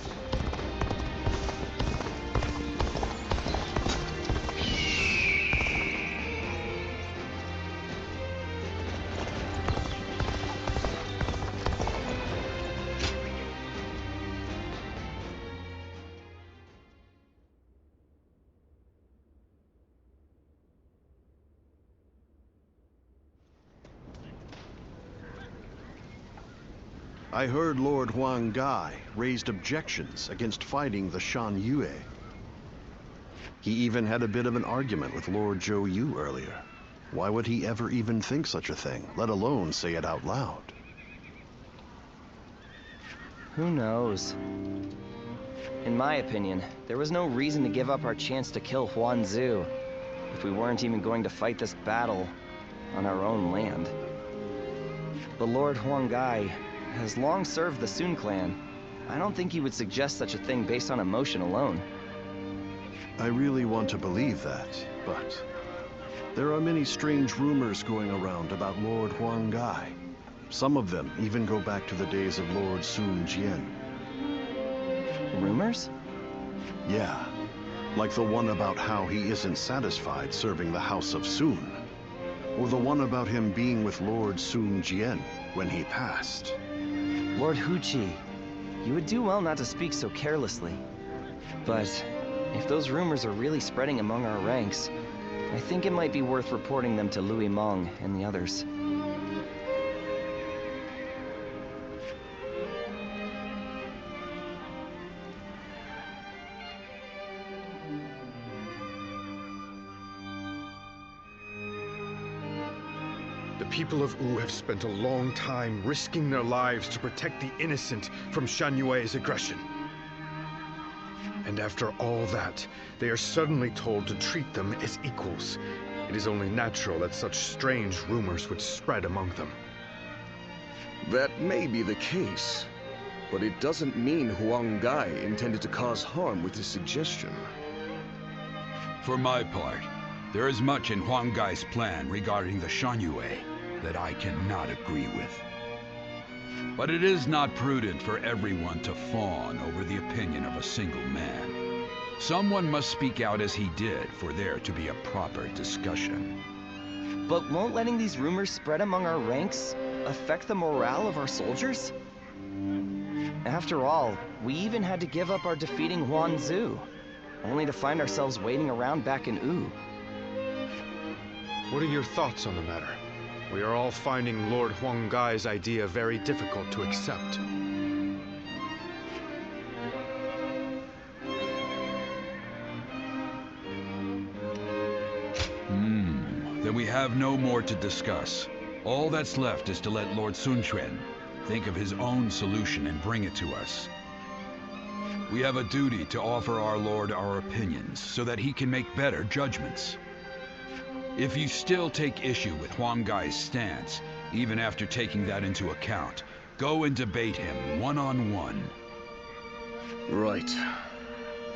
S17: I heard Lord Huang raised objections against fighting the Shan Yue. He even had a bit of an argument with Lord Zhou Yu earlier. Why would he ever even think such a thing, let alone say it out loud?
S3: Who knows? In my opinion, there was no reason to give up our chance to kill Huang Zu if we weren't even going to fight this battle on our own land. But Lord Huang has long served the Sun clan. I don't think he would suggest such a thing based on emotion alone.
S17: I really want to believe that, but there are many strange rumors going around about Lord Huang. Some of them even go back to the days of Lord Sun Jian.
S3: Rumors?
S17: Yeah, like the one about how he isn't satisfied serving the House of Sun, or the one about him being with Lord Sun Jian when he passed.
S3: Lord Huqi, you would do well not to speak so carelessly. But if those rumors are really spreading among our ranks, I think it might be worth reporting them to Louis Meng and the others.
S6: The people of Wu have spent a long time risking their lives to protect the innocent from Shan Yue's aggression. And after all that, they are suddenly told to treat them as equals. It is only natural that such strange rumors would spread among them.
S8: That may be the case, but it doesn't mean Huang intended to cause harm with his suggestion.
S11: For my part, there is much in Huang Gai's plan regarding the Shan Yue that I cannot agree with. But it is not prudent for everyone to fawn over the opinion of a single man. Someone must speak out as he did for there to be a proper discussion.
S3: But won't letting these rumors spread among our ranks affect the morale of our soldiers? After all, we even had to give up our defeating Huang Zu, only to find ourselves waiting around back in Wu.
S6: What are your thoughts on the matter? We are all finding Lord Huang idea very difficult to accept.
S11: Then we have no more to discuss. All that's left is to let Lord Sun Quan think of his own solution and bring it to us. We have a duty to offer our Lord our opinions so that he can make better judgments. If you still take issue with Huang Gai's stance, even after taking that into account, go and debate him one-on-one.
S8: Right.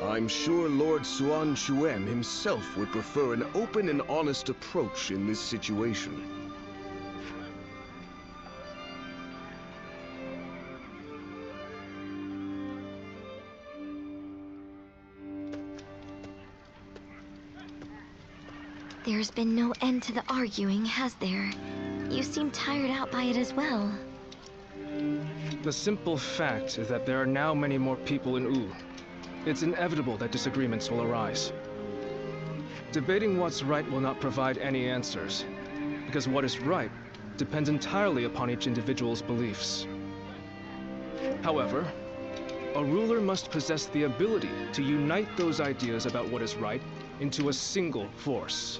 S8: I'm sure Lord Suan Chuen himself would prefer an open and honest approach in this situation.
S4: There's been no end to the arguing, has there? You seem tired out by it as well.
S12: The simple fact is that there are now many more people in Wu. It's inevitable that disagreements will arise. Debating what's right will not provide any answers, because what is right depends entirely upon each individual's beliefs. However, a ruler must possess the ability to unite those ideas about what is right into a single force.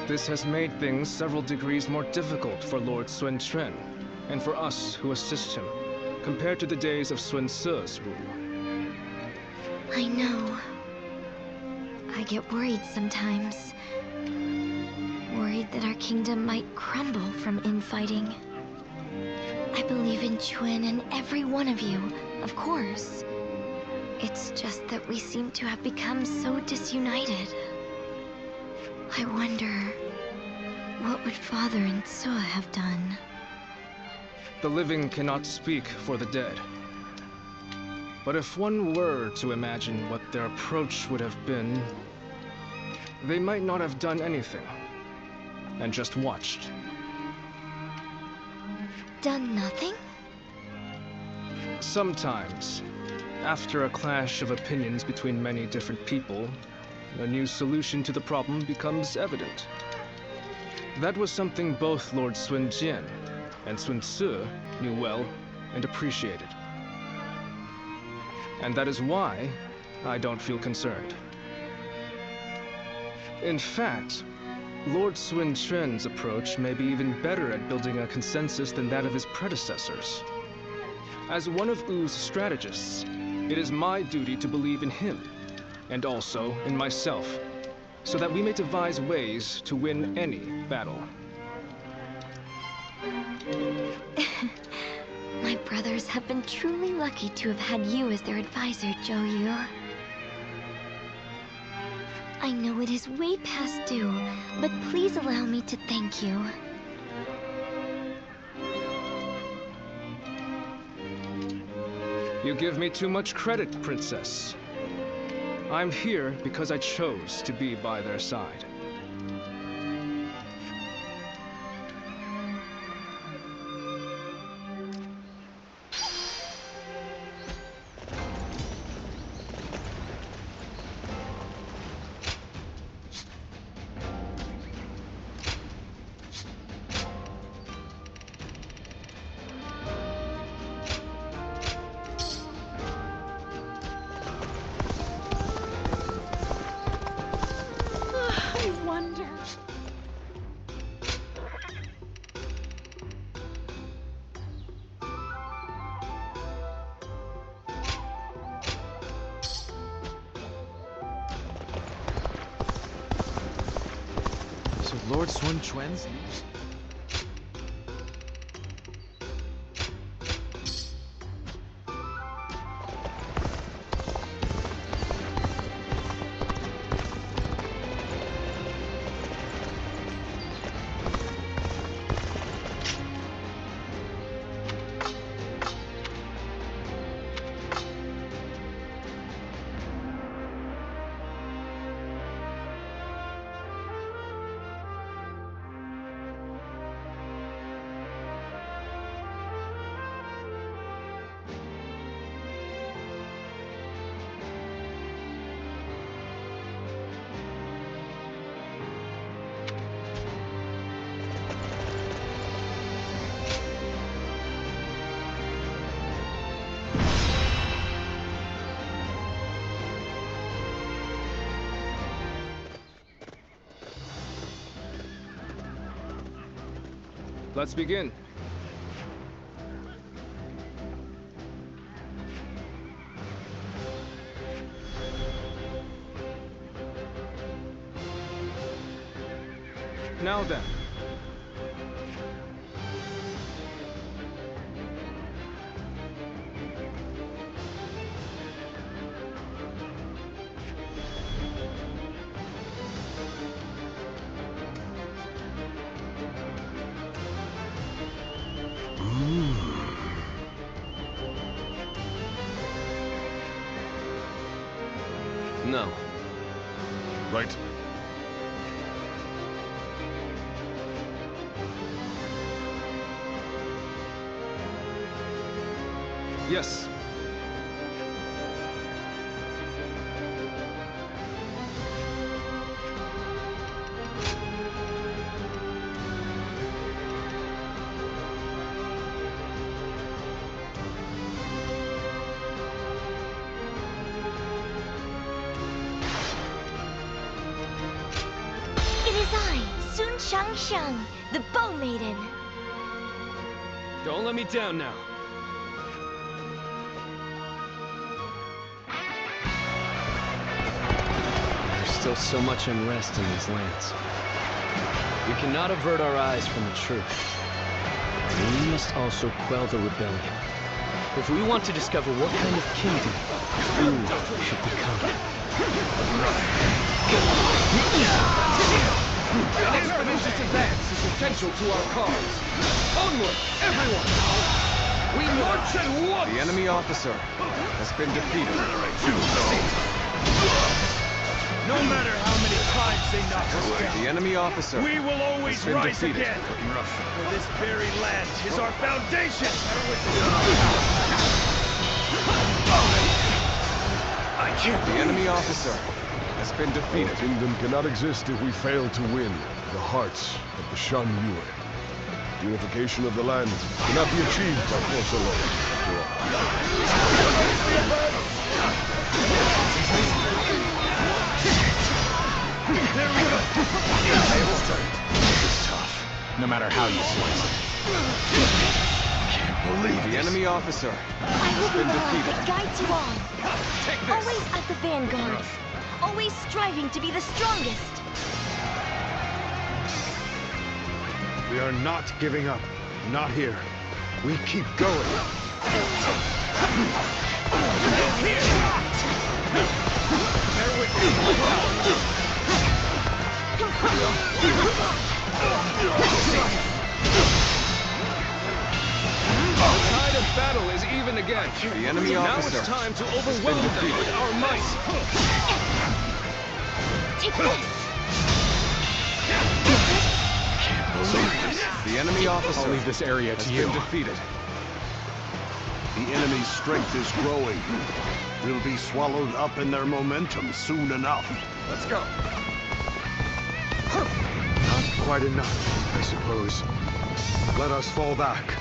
S12: This has made things several degrees more difficult for Lord Sun Quan, and for us who assist him, compared to the days of Sun Ce's rule.
S4: I know. I get worried sometimes. Worried that our kingdom might crumble from infighting. I believe in Chuen and every one of you, of course. It's just that we seem to have become so disunited. I wonder, what would Father and Suo have done?
S12: The living cannot speak for the dead. But if one were to imagine what their approach would have been, they might not have done anything, and just watched.
S4: Done nothing?
S12: Sometimes, after a clash of opinions between many different people, a new solution to the problem becomes evident. That was something both Lord Sun Jian and Sun Ce knew well and appreciated. And that is why I don't feel concerned. In fact, Lord Sun Quan's approach may be even better at building a consensus than that of his predecessors. As one of Wu's strategists, it is my duty to believe in him, and also in myself, so that we may devise ways to win any battle.
S4: My brothers have been truly lucky to have had you as their advisor, Zhou Yu. I know it is way past due, but please allow me to thank you.
S12: You give me too much credit, Princess. I'm here because I chose to be by their side.
S13: Lord Sun Quan's?
S12: Let's begin. Now then.
S7: No.
S10: Right.
S12: Yes.
S4: It is I, Sun Changsheng, the Bow Maiden.
S7: Don't let me down now.
S13: There's still so much unrest in these lands. We cannot avert our eyes from the truth. We must also quell the rebellion. If we want to discover what kind of kingdom Wu should become.
S9: An expeditious advance is in essential to our cause. Onward, everyone! We march at once!
S3: The enemy officer has been defeated.
S9: No matter how many times they knock us down,
S3: the enemy officer
S9: we will always rise
S3: defeated.
S9: again. For this very land is our foundation. I can't.
S3: The enemy officer has been defeated.
S10: Our kingdom cannot exist if we fail to win the hearts of the Shan Yue. Unification of the land cannot be achieved by force alone.
S9: There we go.
S14: It's tough, no matter how you slice it. Can't believe
S3: the enemy officer
S4: I will be the light that guides you all.
S9: Take this.
S4: Always at the vanguard. Always striving to be the strongest.
S6: We are not giving up. Not here. We keep going.
S9: Bear with me.
S12: The tide of battle is even again.
S3: The enemy
S12: now
S3: officer
S12: it's time to overwhelm them with our might.
S4: Take this.
S14: Can't believe it.
S3: The enemy officer
S14: I'll leave this area to you.
S3: been defeated.
S17: The enemy's strength is growing. We'll be swallowed up in their momentum soon enough.
S9: Let's go.
S6: Not quite enough, I suppose. Let us fall back.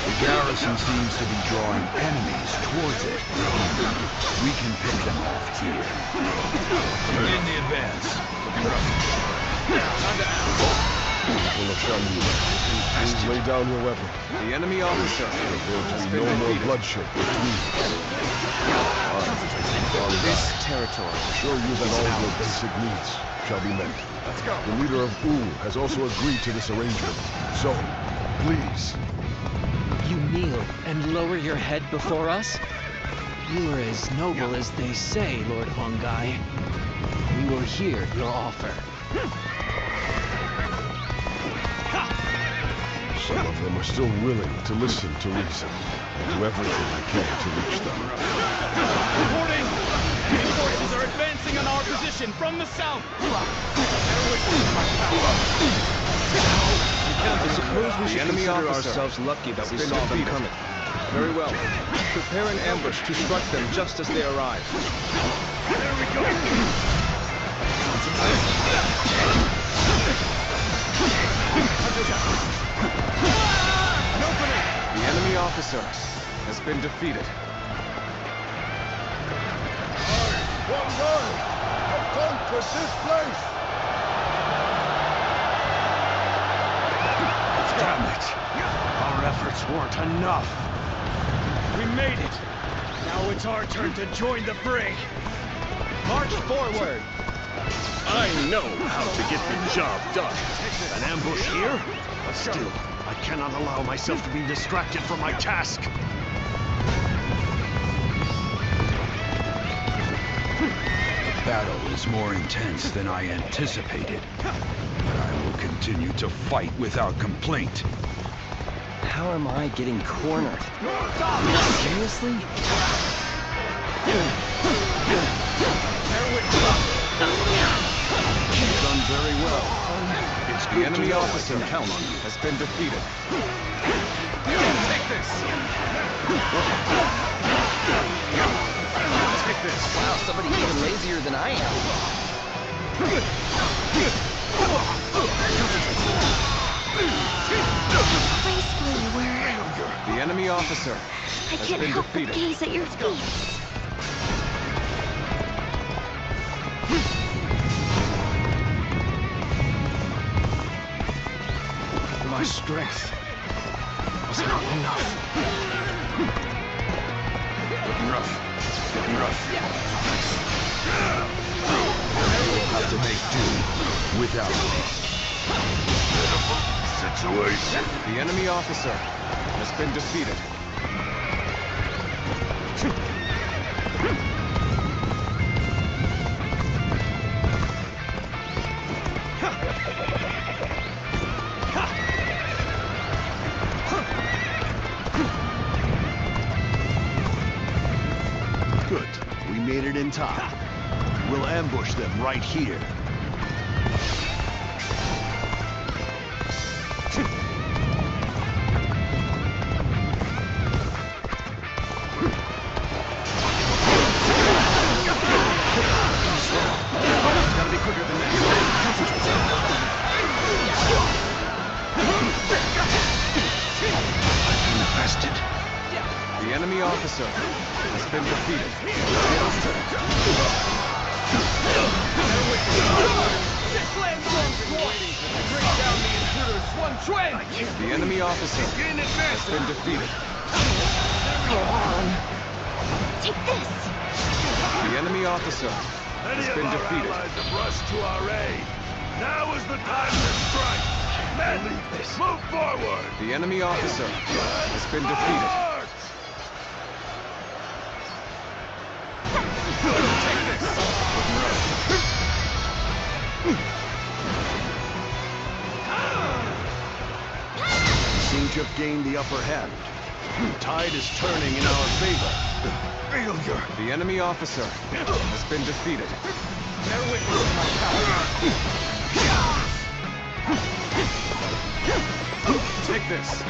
S11: The garrison seems to be drawing enemies towards it. We can pick them off here. In the advance.
S10: People of Shan Yue, please lay down your weapon.
S3: The enemy officer
S10: There
S3: has
S10: to be
S3: been
S10: no more
S3: defeated.
S10: bloodshed between us.
S3: This territory
S10: Assure you that all your basic needs shall be met.
S9: Let's go.
S10: The leader of Wu has also agreed to this arrangement. So, please.
S13: You kneel and lower your head before us? You are as noble as they say, Lord Huang. We will hear your offer.
S10: Some of them are still willing to listen to reason. I'll do everything I can to reach them.
S9: Reporting! Enemy forces are advancing on our position from the south.
S12: I suppose we should
S3: enemy
S12: consider
S3: officer
S12: ourselves lucky that
S3: has
S12: we
S3: been
S12: saw them
S3: defeated.
S12: coming. Very well. Prepare an ambush to strike them just as they arrive.
S9: There we go. An opening.
S3: The enemy officer has been defeated.
S10: One guy! I've conquered this place!
S14: Damn it! Our efforts weren't enough.
S9: We made it. Now it's our turn to join the fray. March forward.
S17: I know how to get the job done. An ambush here? But still, I cannot allow myself to be distracted from my task.
S11: The battle is more intense than I anticipated. But I will continue to fight without complaint.
S3: How am I getting cornered? Seriously?
S17: You've done very well. It's
S3: The
S17: good
S3: enemy
S17: to know I
S3: officer
S17: can count on you.
S3: has been defeated.
S9: Take this. Take this.
S3: Wow, somebody even lazier than I am.
S4: Gracefully you were.
S3: The enemy officer
S4: I
S3: has
S4: can't
S3: been
S4: help but
S3: defeated.
S4: gaze at your feet.
S12: My strength was not enough.
S14: Getting rough. Getting rough.
S3: You will have
S11: to make do without me.
S8: Situation.
S3: The enemy officer has been defeated.
S17: Good. We made it in time. We'll ambush them right here.
S9: Gotta be quicker than that.
S11: Infested.
S3: The enemy officer has been defeated.
S9: This lands on waiting to bring down the intruder, Sun Quan!
S3: The enemy officer has been defeated.
S5: Take this!
S3: The enemy officer has been defeated.
S8: Have rushed to our aid. Now is the time to strike. Men, move forward.
S3: The enemy officer has been defeated.
S17: Seem to have gained the upper hand. The tide is turning in our favor.
S3: Failure. The enemy officer has been defeated.
S9: Bear witness to my power.
S17: Take this.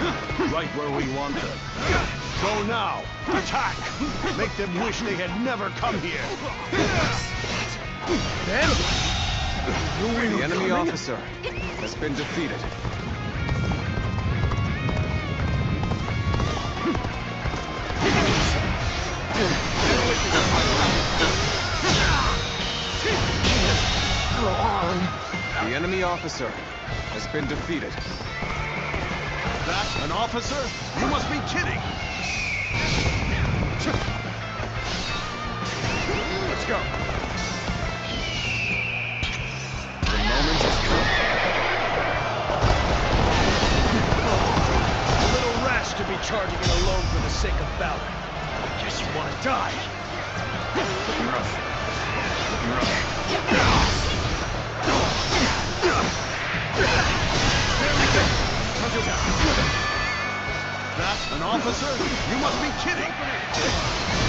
S17: Right where we want them. Go now. Attack. Make them wish they had never come here.
S3: The enemy officer has been defeated. The enemy officer has been defeated.
S17: That an officer? You must be kidding!
S9: Let's go.
S17: The moment has come.
S9: A little rash to be charging it alone for the sake of valor. Guess you want to die. Looking rough. Looking rough.
S17: That an officer? You must be kidding!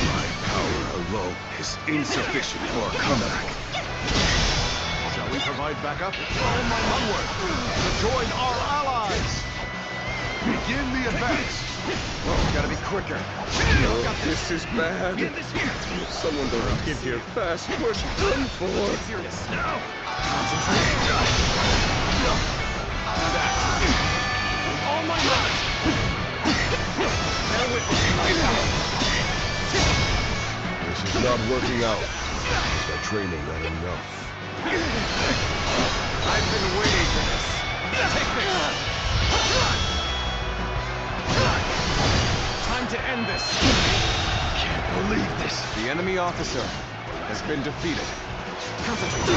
S11: My power alone is insufficient for a comeback.
S17: Shall we provide backup? All my onward! To join our allies! Begin the advance!
S9: Gotta be quicker.
S11: This is bad. Someone don't get here fast. We're done for.
S9: Serious. Now. Concentrate. All my might. Bear with me.
S10: This is not working out. Is my training not enough?
S9: I've been waiting for this. Take this. Time to end this.
S3: Can't believe this. The enemy officer has been defeated.
S9: Concentrate.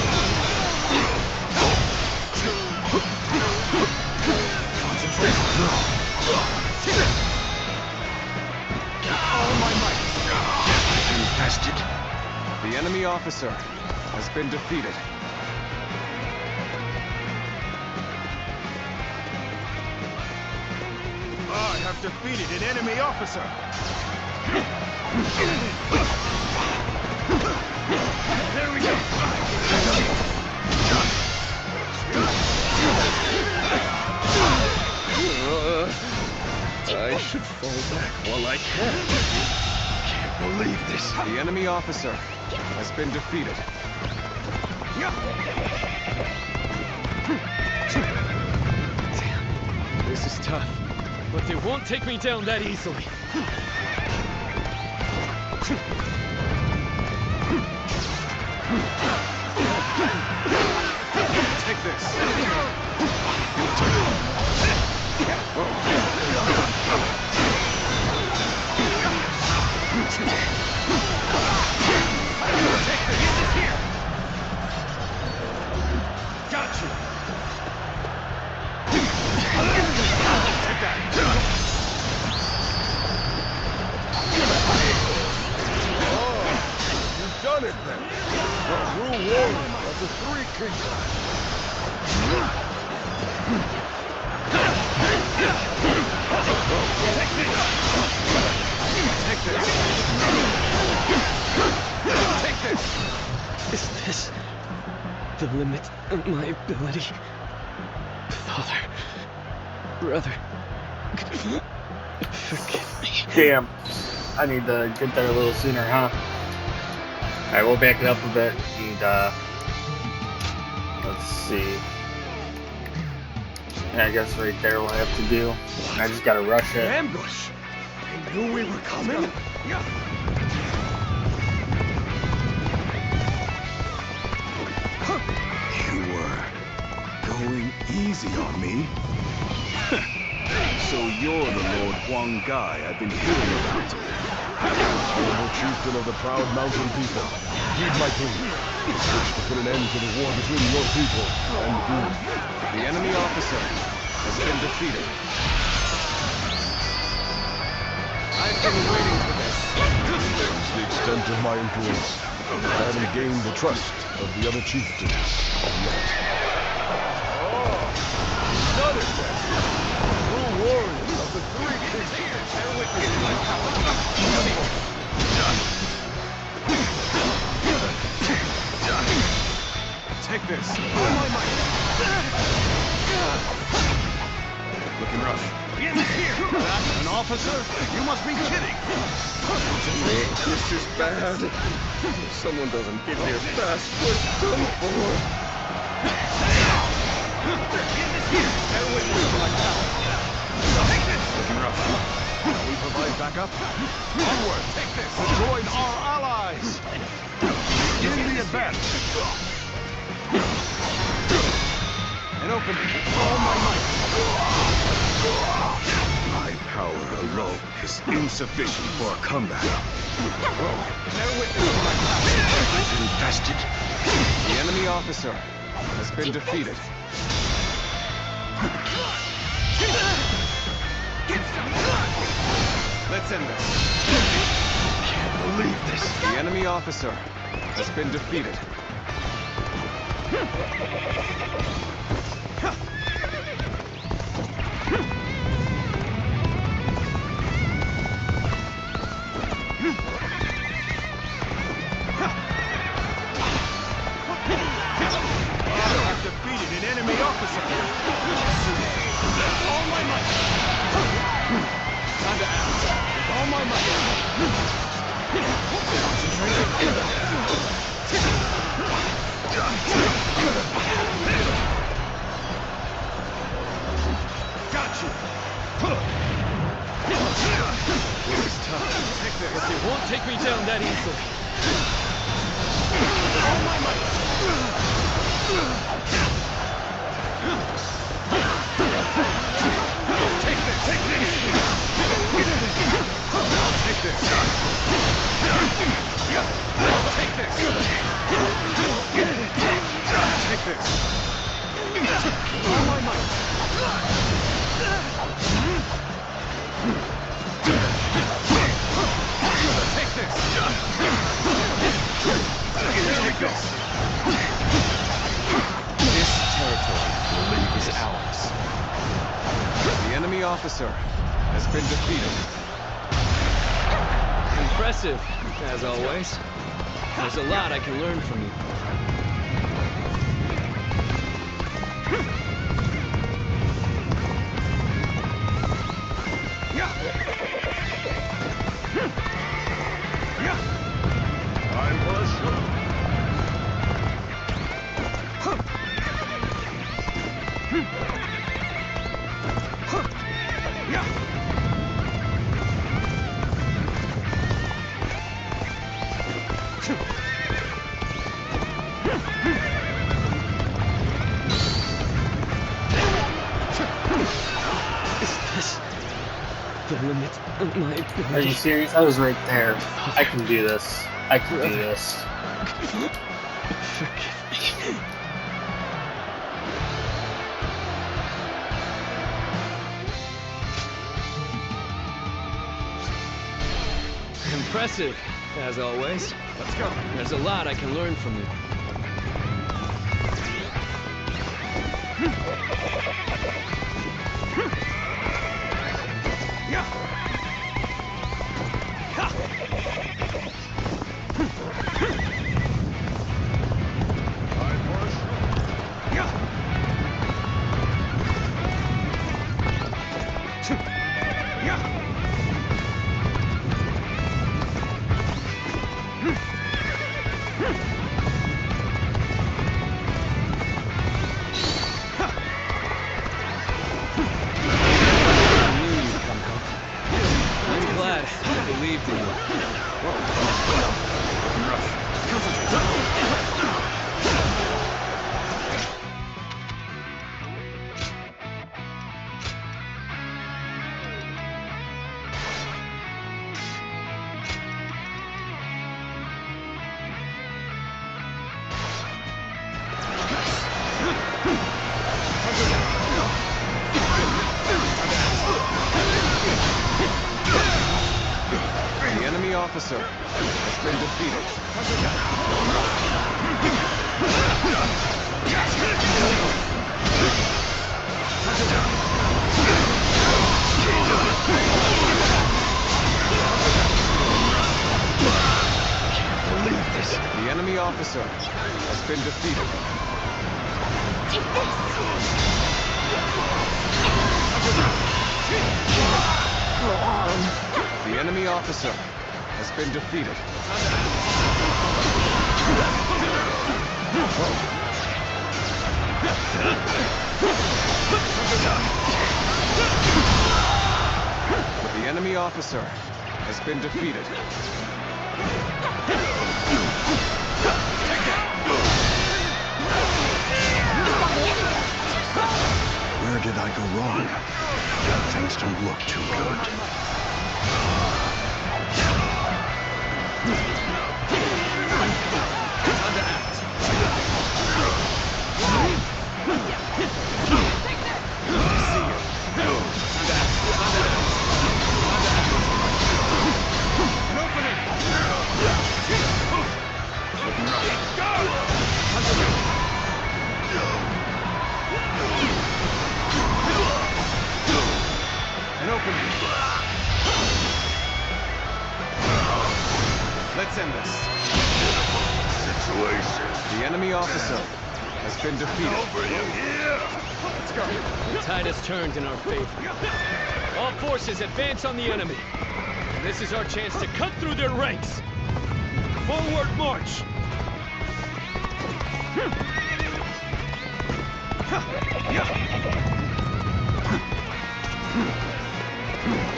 S9: All my might.
S3: Infested. The enemy officer has been defeated.
S9: I have defeated an enemy officer. There we go.
S11: I should fall back while I can.
S3: Can't believe this. The enemy officer has been defeated.
S7: Damn, this is tough. But they won't take me down that easily.
S3: Take this.
S9: warriors of the Three Kingdoms.
S13: Take this! Take this! Is this the limit of my ability? Father, brother, forgive me.
S1: Damn. I need to get there a little sooner, huh? Alright, we'll back it up a bit and let's see. Yeah, I guess right there what I have to do. I just gotta rush it.
S9: Ambush! They knew we were coming?
S14: You were going easy on me. So you're the Lord Huang Gai I've been hearing about.
S10: Honorable chieftain of the proud mountain people, heed my plea. Wish to put an end to the war between your people and Wu.
S3: The enemy officer has been defeated. I've been waiting for this.
S10: That's the extent of my influence. I haven't gained the trust of the other chieftains yet.
S9: Another death! True warriors of the Three Kingdoms. Bear witness to my power.
S3: Take this.
S9: All my might.
S3: Looking rough.
S9: Begin here! That's an officer? You must be kidding!
S8: This is bad. If someone doesn't get here fast, we're done for.
S9: Bear witness to my power.
S3: Looking rough.
S9: Shall we provide backup? Onward! Take this! To join our allies! Begin the advance! And open all my might!
S14: My power alone is insufficient for a comeback.
S9: Bear witness to my power!
S14: Is infested.
S3: The enemy officer has been defeated. Let's end this.
S14: Can't believe this.
S3: The enemy officer has been defeated.
S9: I've defeated an enemy officer! All my might! Time to act! With all my might! Got you!
S3: This is tough.
S9: Take this!
S7: But they won't take me down that easily.
S9: All my might! Take this! Take this!
S3: I'll take this.
S9: Take this!
S3: Take this.
S9: All my might! Take this! Here we go!
S3: This territory is ours. The enemy officer has been defeated.
S7: Impressive, as always. There's a lot I can learn from you.
S9: I was sure.
S13: The limit of my ability.
S1: Are you serious? I was right there. I can do this. I can do this.
S13: Forgive me.
S7: Impressive, as always.
S9: Let's go.
S7: There's a lot I can learn from you.
S9: The enemy officer has been defeated.
S14: Can't believe this.
S9: The enemy officer has been defeated.
S5: Take this!
S9: The enemy officer has been defeated. The enemy officer has been defeated.
S17: Where did I go wrong? Things don't look too good.
S9: Let's end this. Situation. The enemy officer has been defeated. Over here. Let's go.
S7: The tide has turned in our favor. All forces advance on the enemy. This is our chance to cut through their ranks. Forward march.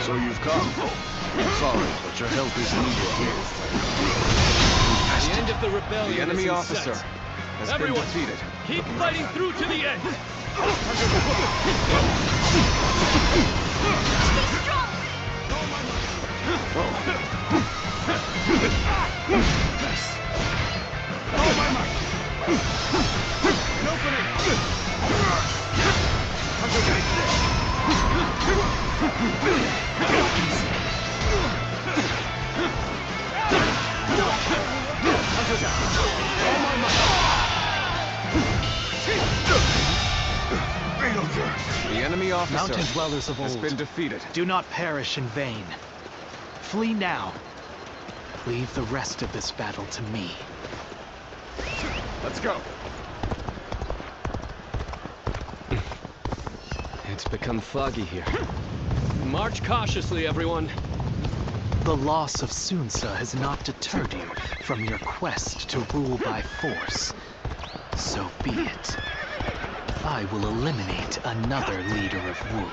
S17: So you've come. Sorry, but your help is needed here.
S7: The end of the rebellion.
S9: The enemy
S7: is in
S9: officer
S7: sight.
S9: has
S7: Everyone,
S9: been defeated.
S7: keep fighting through to the end.
S9: The enemy officer
S16: Mountain dwellers of
S9: has
S16: old,
S9: been defeated.
S16: do not perish in vain. Flee now. Leave the rest of this battle to me.
S9: Let's go.
S13: It's become foggy here.
S7: March cautiously, everyone.
S16: The loss of Sunsa has not deterred you from your quest to rule by force. So be it. I will eliminate another leader of Wu.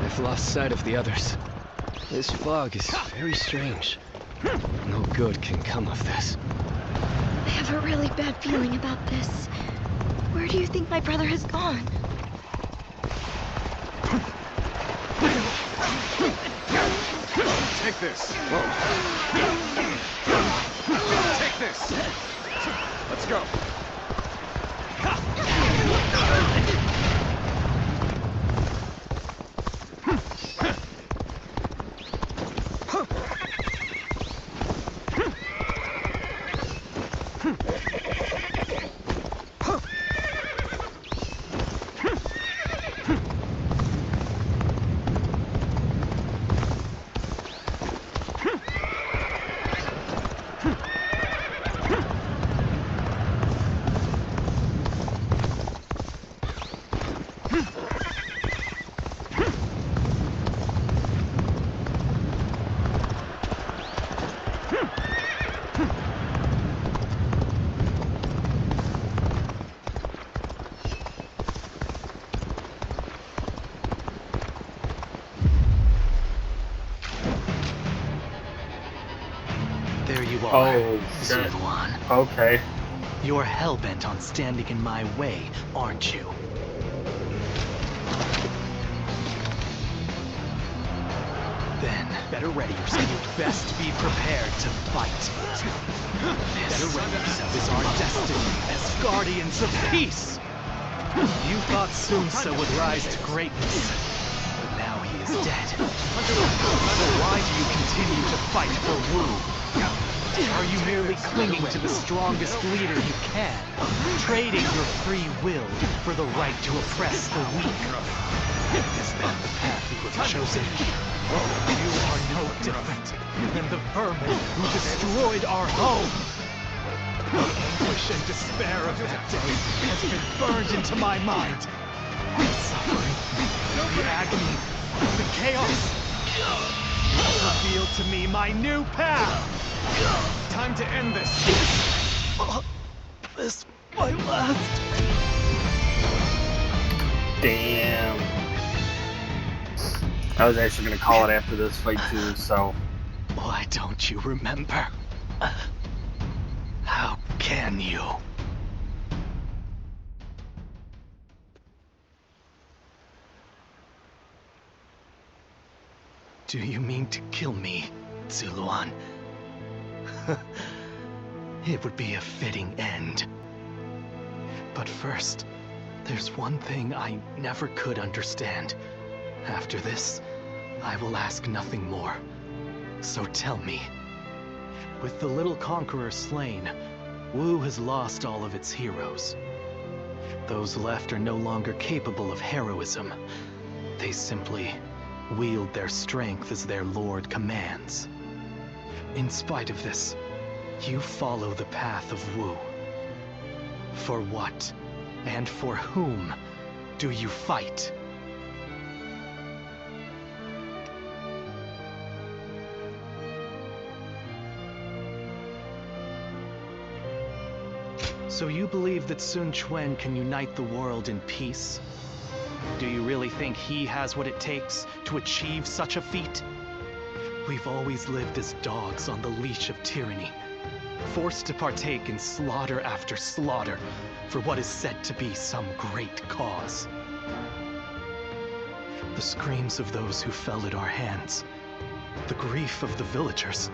S13: I've lost sight of the others. This fog is very strange. No good can come of this.
S4: I have a really bad feeling about this. Where do you think my brother has gone?
S9: Take this. Take this. Let's go.
S16: There you are,
S1: Oh, shit.
S16: Zuluan.
S1: Okay.
S16: You're hell-bent on standing in my way, aren't you? Then, better ready yourself. You'd best be prepared to fight. Better ready yourself is our destiny as guardians of peace! You thought Sunsa would rise to greatness, but now he is dead. So why do you continue to fight for Wu? Are you merely clinging to the strongest leader you can, trading your free will for the right to oppress the weak? Is that the path you have chosen? You are no different than the vermin who destroyed our home. The anguish and despair of that day has been burned into my mind. The suffering, the agony, the chaos revealed to me my new path.
S7: Time to end this.
S16: This my last.
S1: Damn. I was actually gonna call it after this fight too, so.
S16: Why don't you remember? How can you? Do you mean to kill me, Zuluan? It would be a fitting end. But first, there's one thing I never could understand. After this, I will ask nothing more. So tell me, with the little conqueror slain, Wu has lost all of its heroes. Those left are no longer capable of heroism. They simply wield their strength as their lord commands. In spite of this, you follow the path of Wu. For what, and for whom, do you fight? So you believe that Sun Quan can unite the world in peace? Do you really think he has what it takes to achieve such a feat? We've always lived as dogs on the leash of tyranny, forced to partake in slaughter after slaughter for what is said to be some great cause. The screams of those who fell at our hands, the grief of the villagers.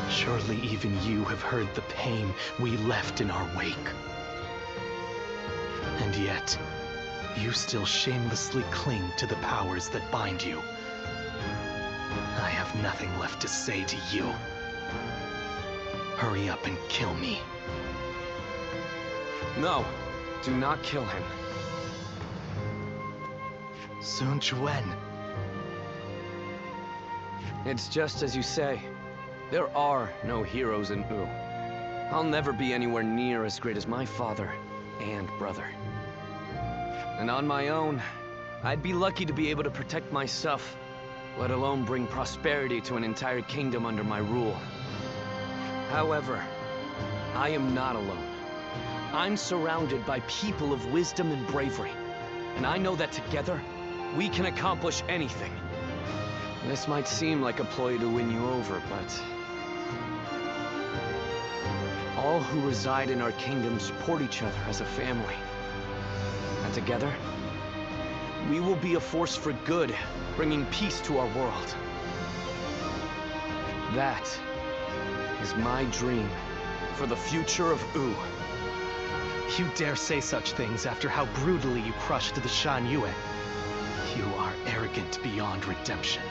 S16: Surely even you have heard the pain we left in our wake. And yet, you still shamelessly cling to the powers that bind you. I have nothing left to say to you. Hurry up and kill me.
S7: No, do not kill him.
S16: Sun Quan.
S7: It's just as you say. There are no heroes in Wu. I'll never be anywhere near as great as my father and brother. And on my own, I'd be lucky to be able to protect myself, let alone bring prosperity to an entire kingdom under my rule. However, I am not alone. I'm surrounded by people of wisdom and bravery, and I know that together, we can accomplish anything. This might seem like a ploy to win you over, but all who reside in our kingdom support each other as a family. And together, we will be a force for good, bringing peace to our world. That is my dream for the future of Wu.
S16: You dare say such things after how brutally you crushed the Shan Yue. You are arrogant beyond redemption.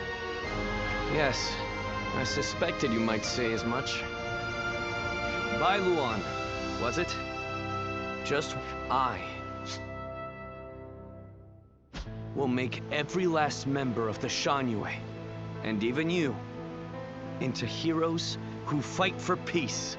S7: Yes, I suspected you might say as much. Bai Luan, was it? Just I will make every last member of the Shan Yue, and even you, into heroes who fight for peace.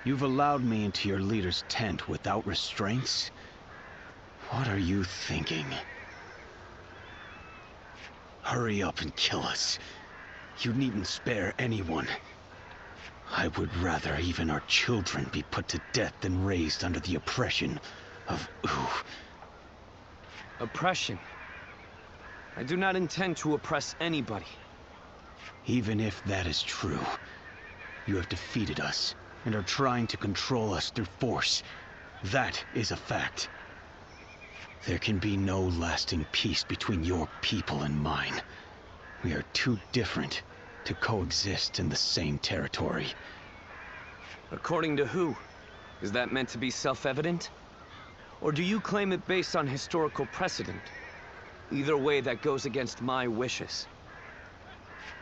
S14: You've allowed me into your leader's tent without restraints? What are you thinking? Hurry up and kill us. You needn't spare anyone. I would rather even our children be put to death than raised under the oppression of Ooh.
S7: Oppression? I do not intend to oppress anybody.
S14: Even if that is true, you have defeated us and are trying to control us through force. That is a fact. There can be no lasting peace between your people and mine. We are too different to coexist in the same territory.
S7: According to who? Is that meant to be self-evident? Or do you claim it based on historical precedent? Either way, that goes against my wishes.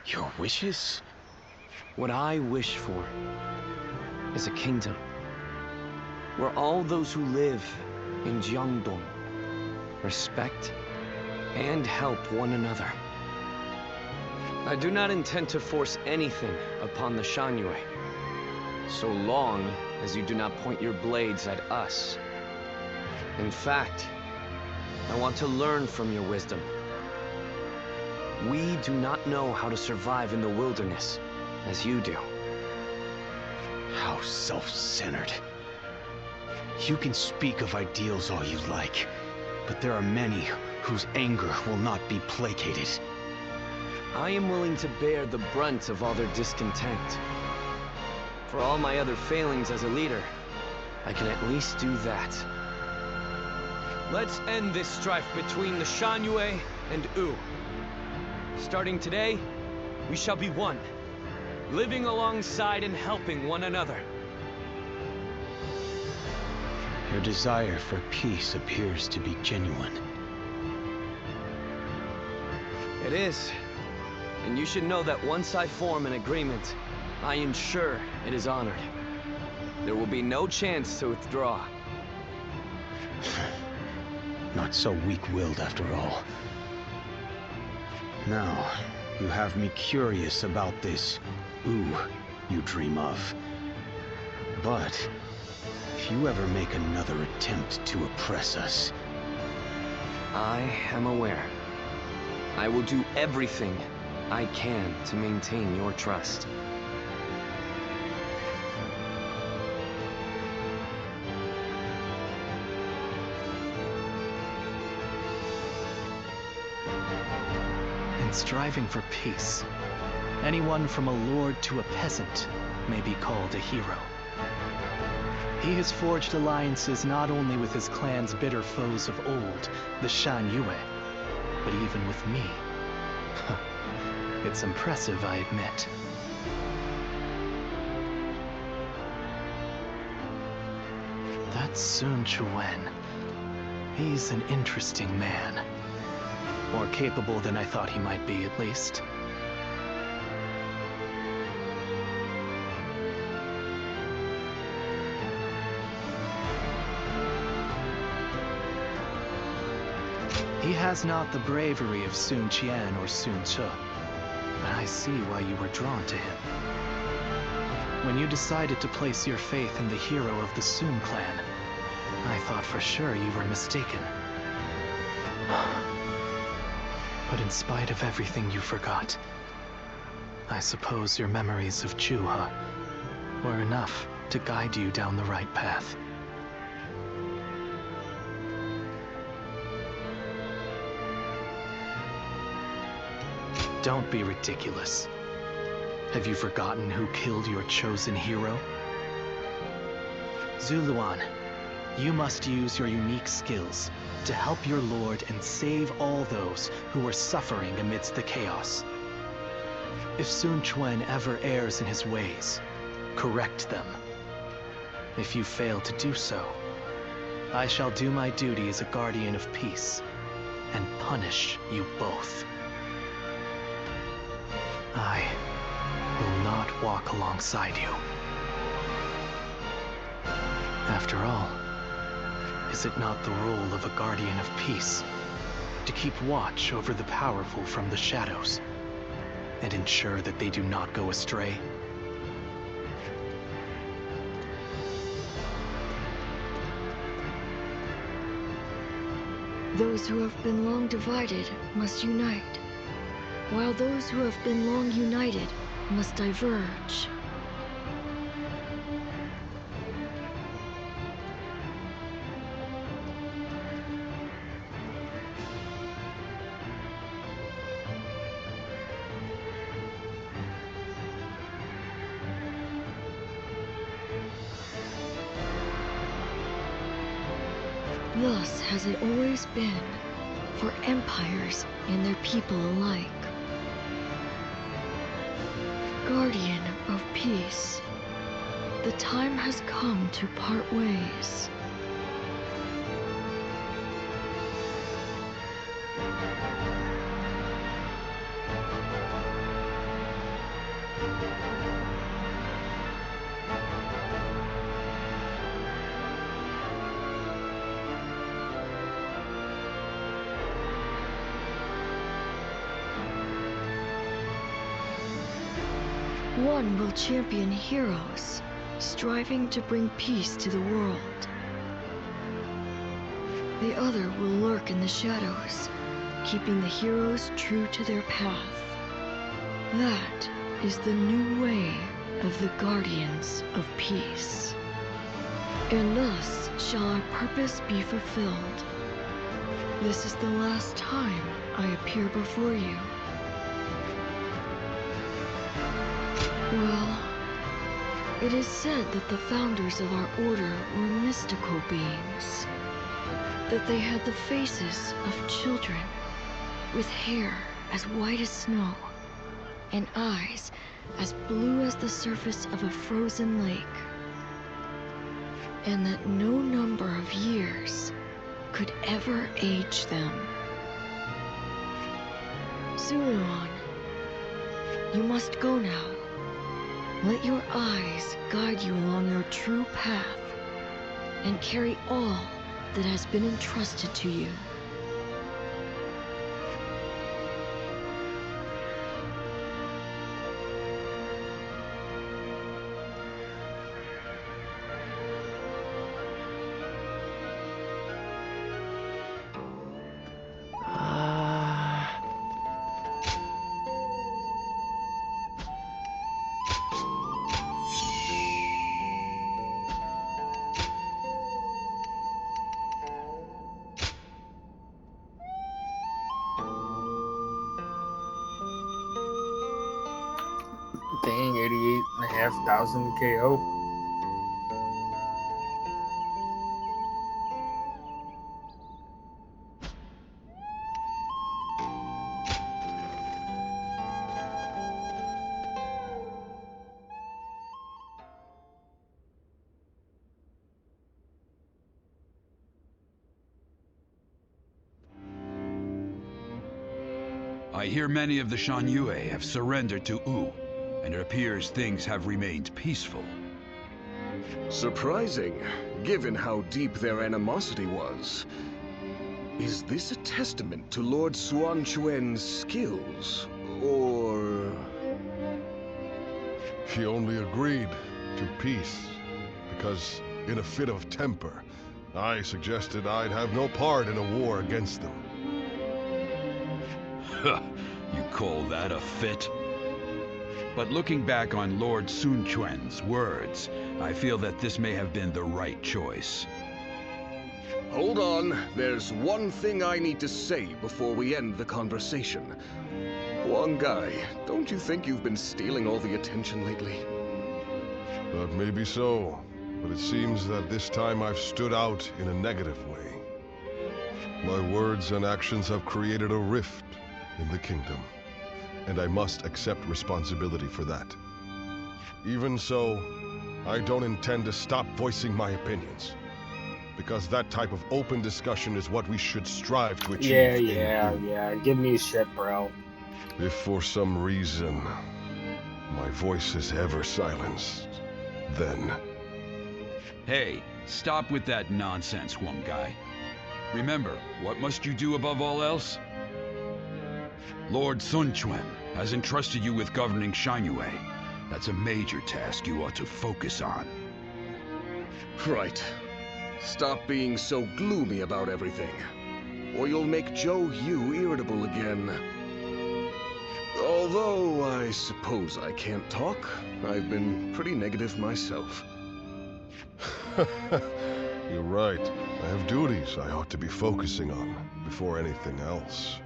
S14: Your wishes?
S7: What I wish for is a kingdom where all those who live in Jiangdong respect and help one another. I do not intend to force anything upon the Shanyue, so long as you do not point your blades at us. In fact, I want to learn from your wisdom. We do not know how to survive in the wilderness as you do.
S14: How self-centered. You can speak of ideals all you like, but there are many whose anger will not be placated.
S7: I am willing to bear the brunt of all their discontent. For all my other failings as a leader, I can at least do that. Let's end this strife between the Shanyue and Wu. Starting today, we shall be one, living alongside and helping one another.
S14: Your desire for peace appears to be genuine.
S7: It is. And you should know that once I form an agreement, I ensure it is honored. There will be no chance to withdraw.
S14: Not so weak-willed after all. Now, you have me curious about this Wu you dream of. But if you ever make another attempt to oppress us...
S7: I am aware. I will do everything I can to maintain your trust.
S16: In striving for peace, anyone from a lord to a peasant may be called a hero. He has forged alliances not only with his clan's bitter foes of old, the Shanyue, but even with me. It's impressive, I admit. That's Sun Quan. He's an interesting man. More capable than I thought he might be, at least. He has not the bravery of Sun Qian or Sun Ce, but I see why you were drawn to him. When you decided to place your faith in the hero of the Sun clan, I thought for sure you were mistaken. But in spite of everything you forgot, I suppose your memories of Juha were enough to guide you down the right path. Don't be ridiculous. Have you forgotten who killed your chosen hero? Zuluan, you must use your unique skills to help your lord and save all those who are suffering amidst the chaos. If Sun Quan ever errs in his ways, correct them. If you fail to do so, I shall do my duty as a guardian of peace and punish you both. I will not walk alongside you. After all, is it not the role of a guardian of peace to keep watch over the powerful from the shadows and ensure that they do not go astray?
S18: Those who have been long divided must unite, while those who have been long united must diverge. Thus has it always been for empires and their people alike. Guardian of peace, the time has come to part ways. One will champion heroes, striving to bring peace to the world. The other will lurk in the shadows, keeping the heroes true to their path. That is the new way of the Guardians of Peace. And thus shall our purpose be fulfilled. This is the last time I appear before you. Well, it is said that the founders of our order were mystical beings. That they had the faces of children, with hair as white as snow, and eyes as blue as the surface of a frozen lake. And that no number of years could ever age them. Sunuan, you must go now. Let your eyes guide you along your true path, and carry all that has been entrusted to you.
S1: Dang, 88,500 KO.
S11: I hear many of the Shan Yue have surrendered to Wu, and it appears things have remained peaceful.
S8: Surprising, given how deep their animosity was. Is this a testament to Lord Xuan Chuan's skills, or...
S10: He only agreed to peace because, in a fit of temper, I suggested I'd have no part in a war against them.
S11: You call that a fit? But looking back on Lord Sun Quan's words, I feel that this may have been the right choice.
S8: Hold on, there's one thing I need to say before we end the conversation. Huang Gai, don't you think you've been stealing all the attention lately?
S10: That may be so, but it seems that this time I've stood out in a negative way. My words and actions have created a rift in the kingdom, and I must accept responsibility for that. Even so, I don't intend to stop voicing my opinions, because that type of open discussion is what we should strive to achieve.
S1: Yeah. Give me shit, bro.
S10: If for some reason my voice is ever silenced, then...
S11: Hey, stop with that nonsense, Huang Gai. Remember, what must you do above all else? Lord Sun Quan has entrusted you with governing Shan-Yue. That's a major task you ought to focus on.
S8: Right. Stop being so gloomy about everything. or you'll make Zhou Yu irritable again. Although, I suppose I can't talk. I've been pretty negative myself.
S10: You're right. I have duties I ought to be focusing on before anything else.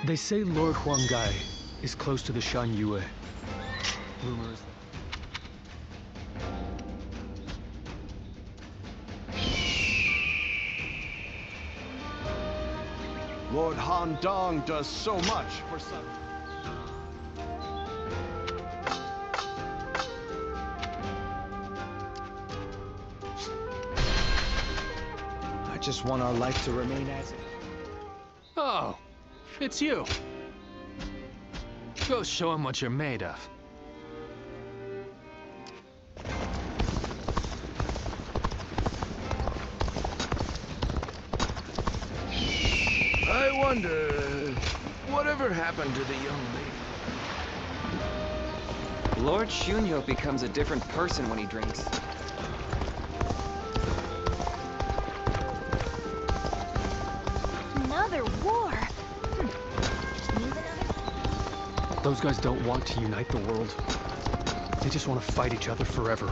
S12: They say Lord Huang is close to the Shan Yue. Rumors.
S9: Lord Han Dong does so much for some.
S16: I just want our life to remain as it.
S7: Oh, it's you. Go show him what you're made of.
S3: I wonder, whatever happened to the young lady?
S19: Lord Shunyo becomes a different person when he drinks.
S5: Another war?
S12: Those guys don't want to unite the world. They just want to fight each other forever.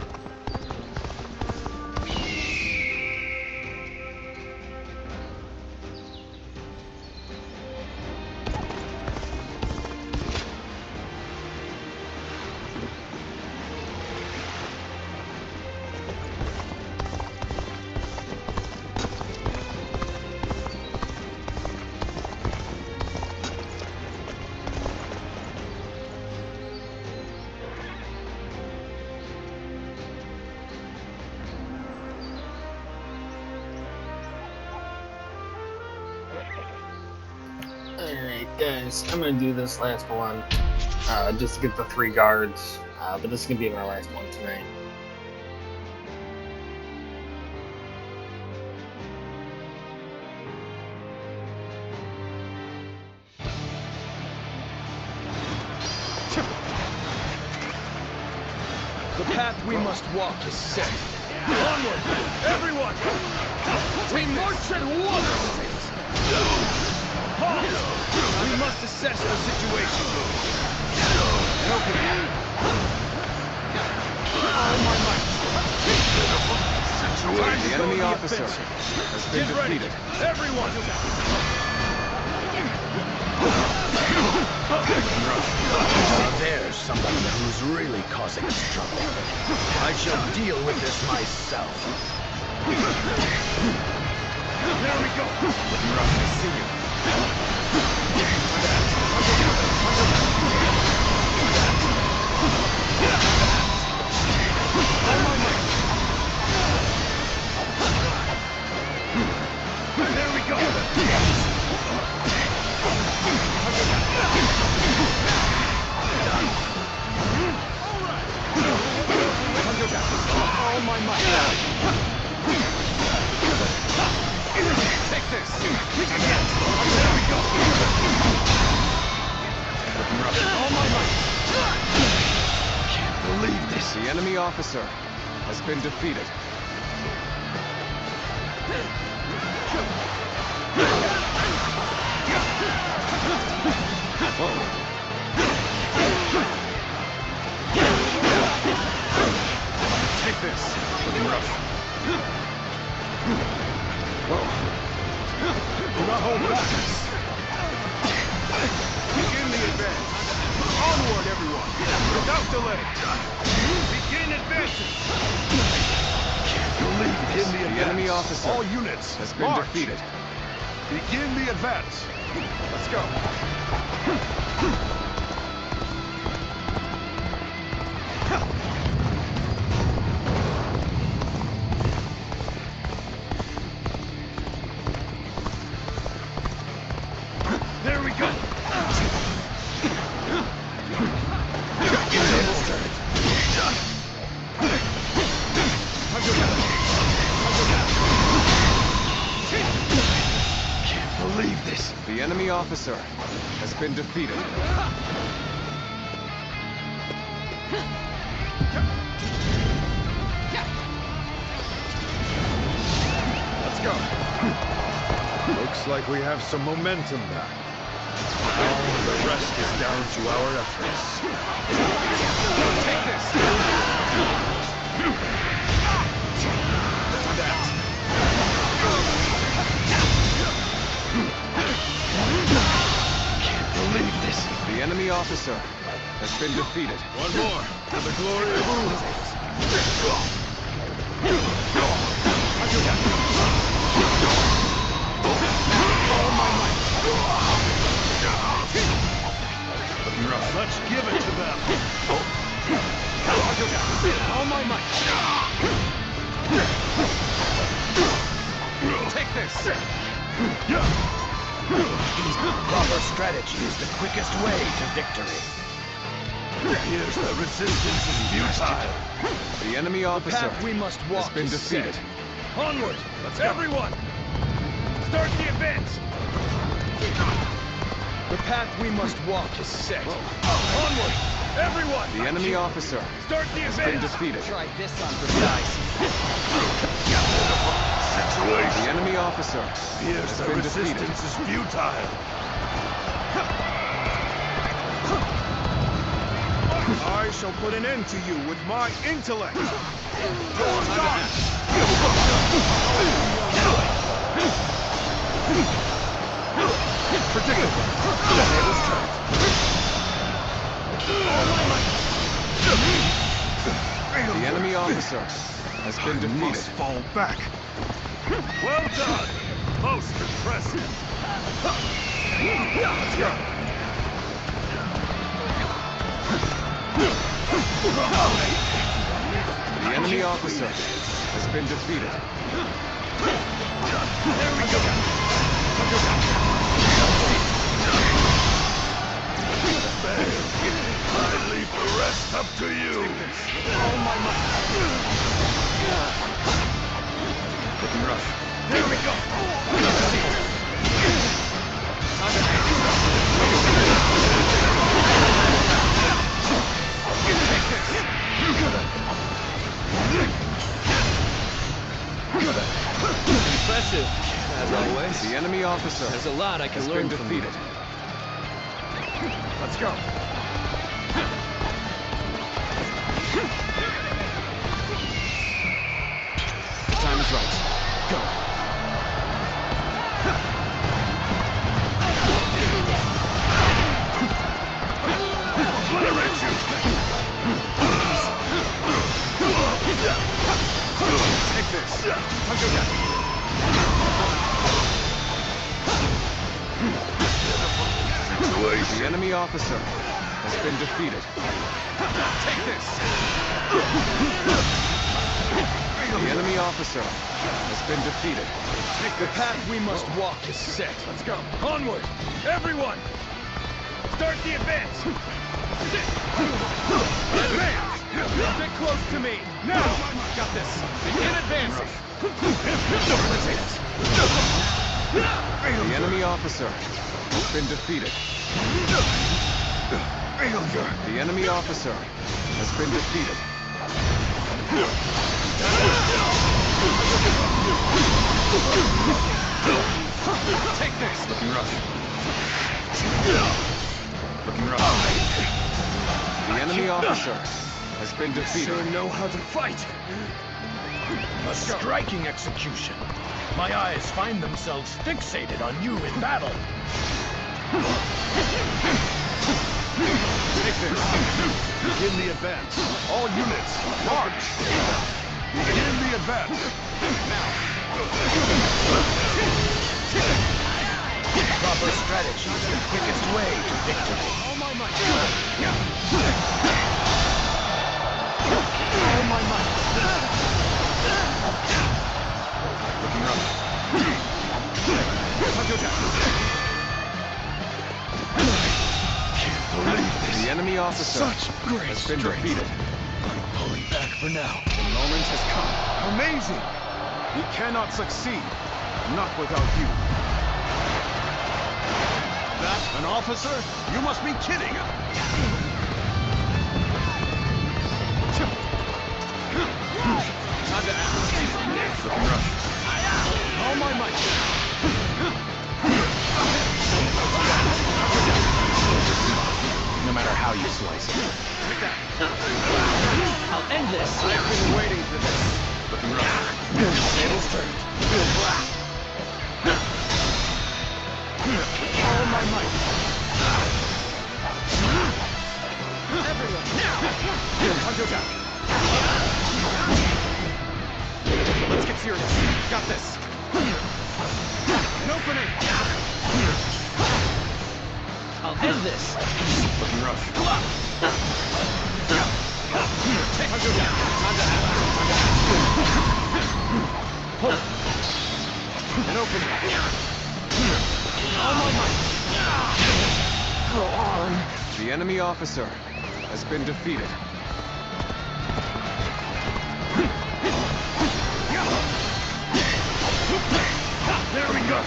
S1: Alright guys, I'm gonna do this last one, just to get the 3 guards, but this is gonna be my last one tonight.
S9: The path we must walk is set. Onward, everyone! We march at once! We must assess the situation. Okay.
S3: The enemy officer has been defeated.
S9: Everyone!
S14: There's somebody who's really causing us trouble. I shall deal with this myself.
S9: There we go!
S14: Rough to see you.
S9: There we go! All my might. Take this! Again! There we go! All my might!
S3: Can't believe this. The enemy officer has been defeated.
S9: Take this! Rough. Do not hold back. Begin the advance. Onward, everyone! Without delay! Begin advancing!
S14: Can't believe
S9: Begin the advance.
S3: The enemy officer
S9: All units
S3: has been
S9: march.
S3: defeated.
S9: Begin the advance. Let's go. There we go.
S14: Can't believe this.
S3: The enemy officer has been defeated.
S9: Let's go.
S6: Looks like we have some momentum back. Now the rest is down to our efforts.
S9: Take this! That.
S14: Can't believe this. The enemy officer has been defeated.
S6: One more, for the glory of Wu.
S9: All my might. Let's give it to them. All my might. Take this.
S14: Proper strategy is the quickest way to victory.
S9: Here's the resistance is futile.
S14: The enemy officer
S9: we must walk
S14: has been defeated.
S9: Onward! Let's go. Everyone! Start the advance! The path we must walk is set. Onward! Everyone!
S14: The enemy officer
S9: Start the
S14: has
S9: advance!
S14: been defeated.
S3: Try this on for size.
S14: The enemy officer
S9: Here's
S14: has
S9: the
S14: been defeated.
S9: resistance is futile.
S6: I shall put an end to you with my intellect.
S9: Predictable.
S14: The enemy officer has been defeated.
S6: Must fall back.
S9: Well done. Most impressive. Let's go.
S14: The enemy officer has been defeated.
S9: There we go. I leave the rest up to you. All my might.
S14: Looking rough.
S9: There we go. Take this.
S7: Impressive, as always.
S14: The enemy officer
S7: There's a lot I can
S14: has
S7: learn
S14: been
S7: from
S14: defeated.
S9: Let's go.
S14: The time is right. Go.
S9: Obliterate you. Take this.
S14: The enemy officer has been defeated.
S9: Take this.
S14: The enemy officer has been defeated.
S9: Take the path we must walk is set. Let's go. Onward! Everyone! Start the advance! Advance! Get close to me! Now! Got this! Begin advancing!
S14: The enemy officer has been defeated.
S9: Failure!
S14: The enemy officer has been defeated.
S9: Take this!
S14: Looking rough. Looking rough. The enemy officer has been defeated.
S9: Sure know how to fight!
S14: A striking execution. My eyes find themselves fixated on you in battle.
S9: Take this! Begin the advance! All units, march! Begin the advance! Now!
S14: Proper strategy is the quickest way to victory.
S9: All my might! All my might!
S14: Looking rough.
S9: Can't believe this!
S14: The enemy officer
S9: Such great
S14: has been
S9: strength.
S14: defeated.
S9: I'm pulling back for now.
S14: The moment has come.
S6: Amazing! We cannot succeed. Not without you.
S9: That an officer? You must be kidding! Time to act. Looking rough. All my might.
S16: No matter how you slice it.
S9: Take that.
S3: I'll end this.
S9: I've been waiting for this. Looking rough. Tables turned. All my might. Everyone, now! Time to attack. Let's get serious. Got this. An opening.
S3: I'll end this.
S9: Looking rough. Time to attack. Time to act. An opening. All my might.
S3: Go on.
S9: The enemy officer has been defeated. There we go.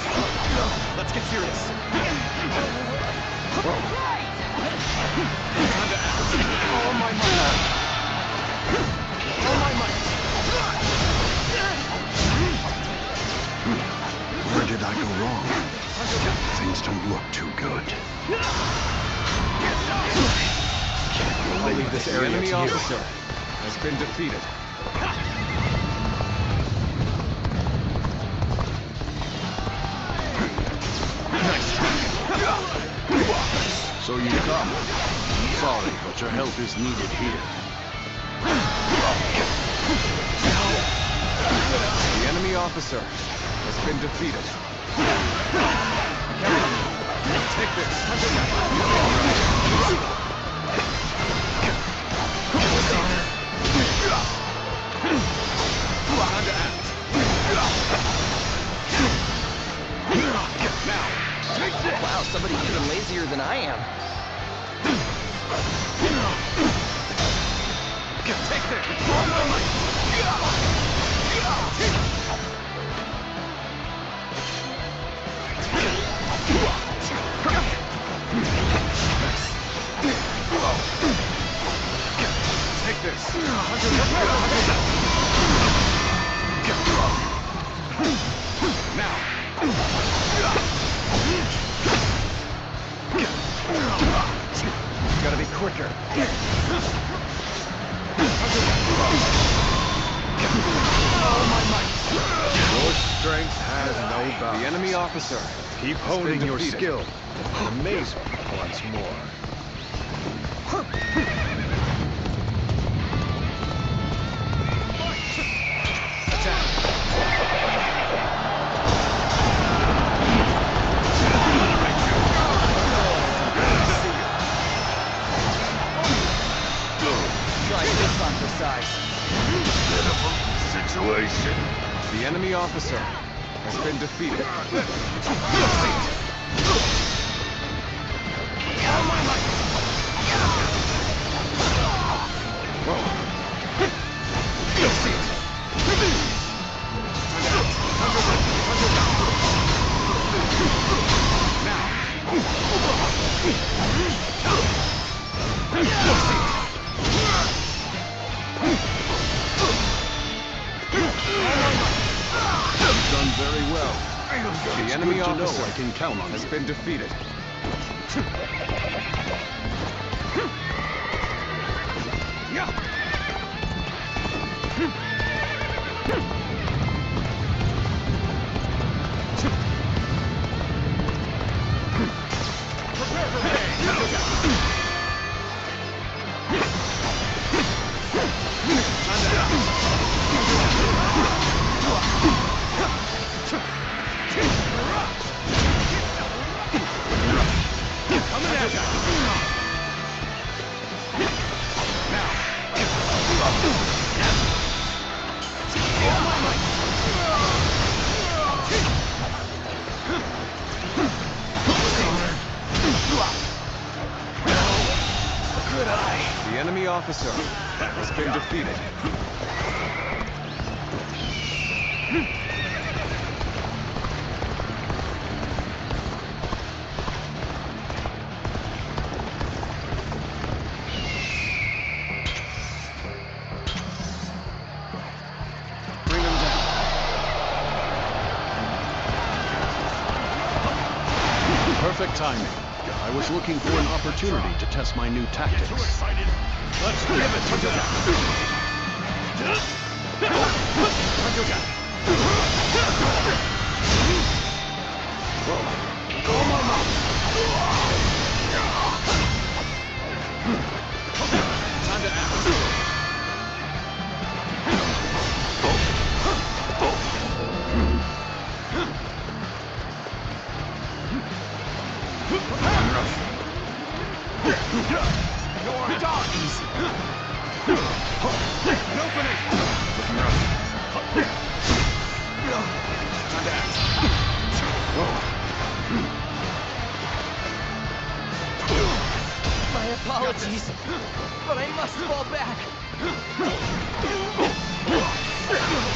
S9: Let's get serious. Time to act. All my might. All my might.
S17: Where did I go wrong? Things don't look too good.
S9: I'll leave this area. The enemy officer has been defeated.
S17: So you come. Sorry, but your help is needed here.
S9: The enemy officer has been defeated. Take this. Time to act. Now, take this.
S3: Wow, somebody's even lazier than I am.
S9: Take this. All my might. Take this. Now. Gotta be quicker. All my might.
S10: Your strength has no bounds.
S9: The enemy officer.
S10: Keep honing your skill and amaze me once more.
S3: Try this on for size.
S10: Pitiful situation.
S9: The enemy officer has been defeated. All my might. You'll see it. Now. You'll see it.
S10: Done very well.
S9: The enemy officer
S17: I can count on
S9: has been defeated. Prepare for pain. Coming at you. Now.
S3: Good eye.
S9: The enemy officer has been defeated.
S17: Perfect timing. I was looking for an opportunity to test my new tactics.
S9: Let's give it to them!
S7: Time to act.
S9: You're done! Easy. Opening!
S7: Looking rough. Time to act.
S3: My apologies, but I must fall back.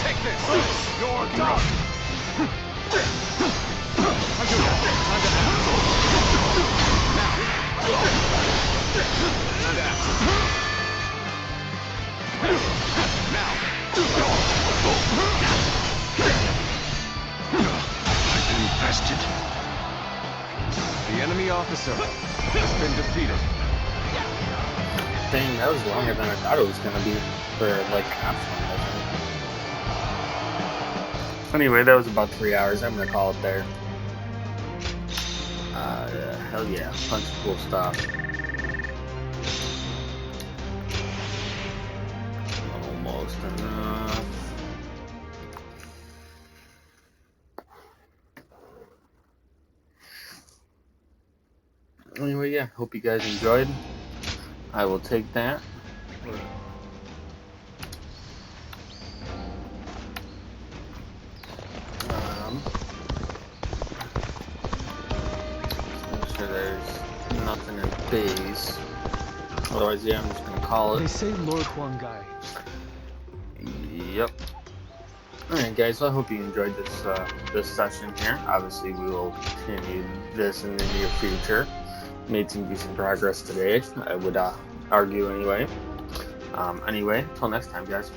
S9: Take this! You're done!
S7: Time to act. Now. Time to act. Now.
S11: I've been bested.
S7: The enemy officer has been defeated.
S1: Dang, that was longer than I thought it was going to be for like half one, I think. Anyway, that was about 3 hours. I'm going to call it there. Hell yeah, bunch of cool stuff. Almost enough. Anyway, yeah, hope you guys enjoyed. I will take that. Make sure there's nothing in base. Otherwise, yeah, I'm just gonna call it.
S12: They say Lord Huang.
S1: Yep. Alright guys, well, I hope you enjoyed this session here. Obviously we will continue this in the near future. Made some decent progress today, I would argue anyway. Anyway, till next time guys.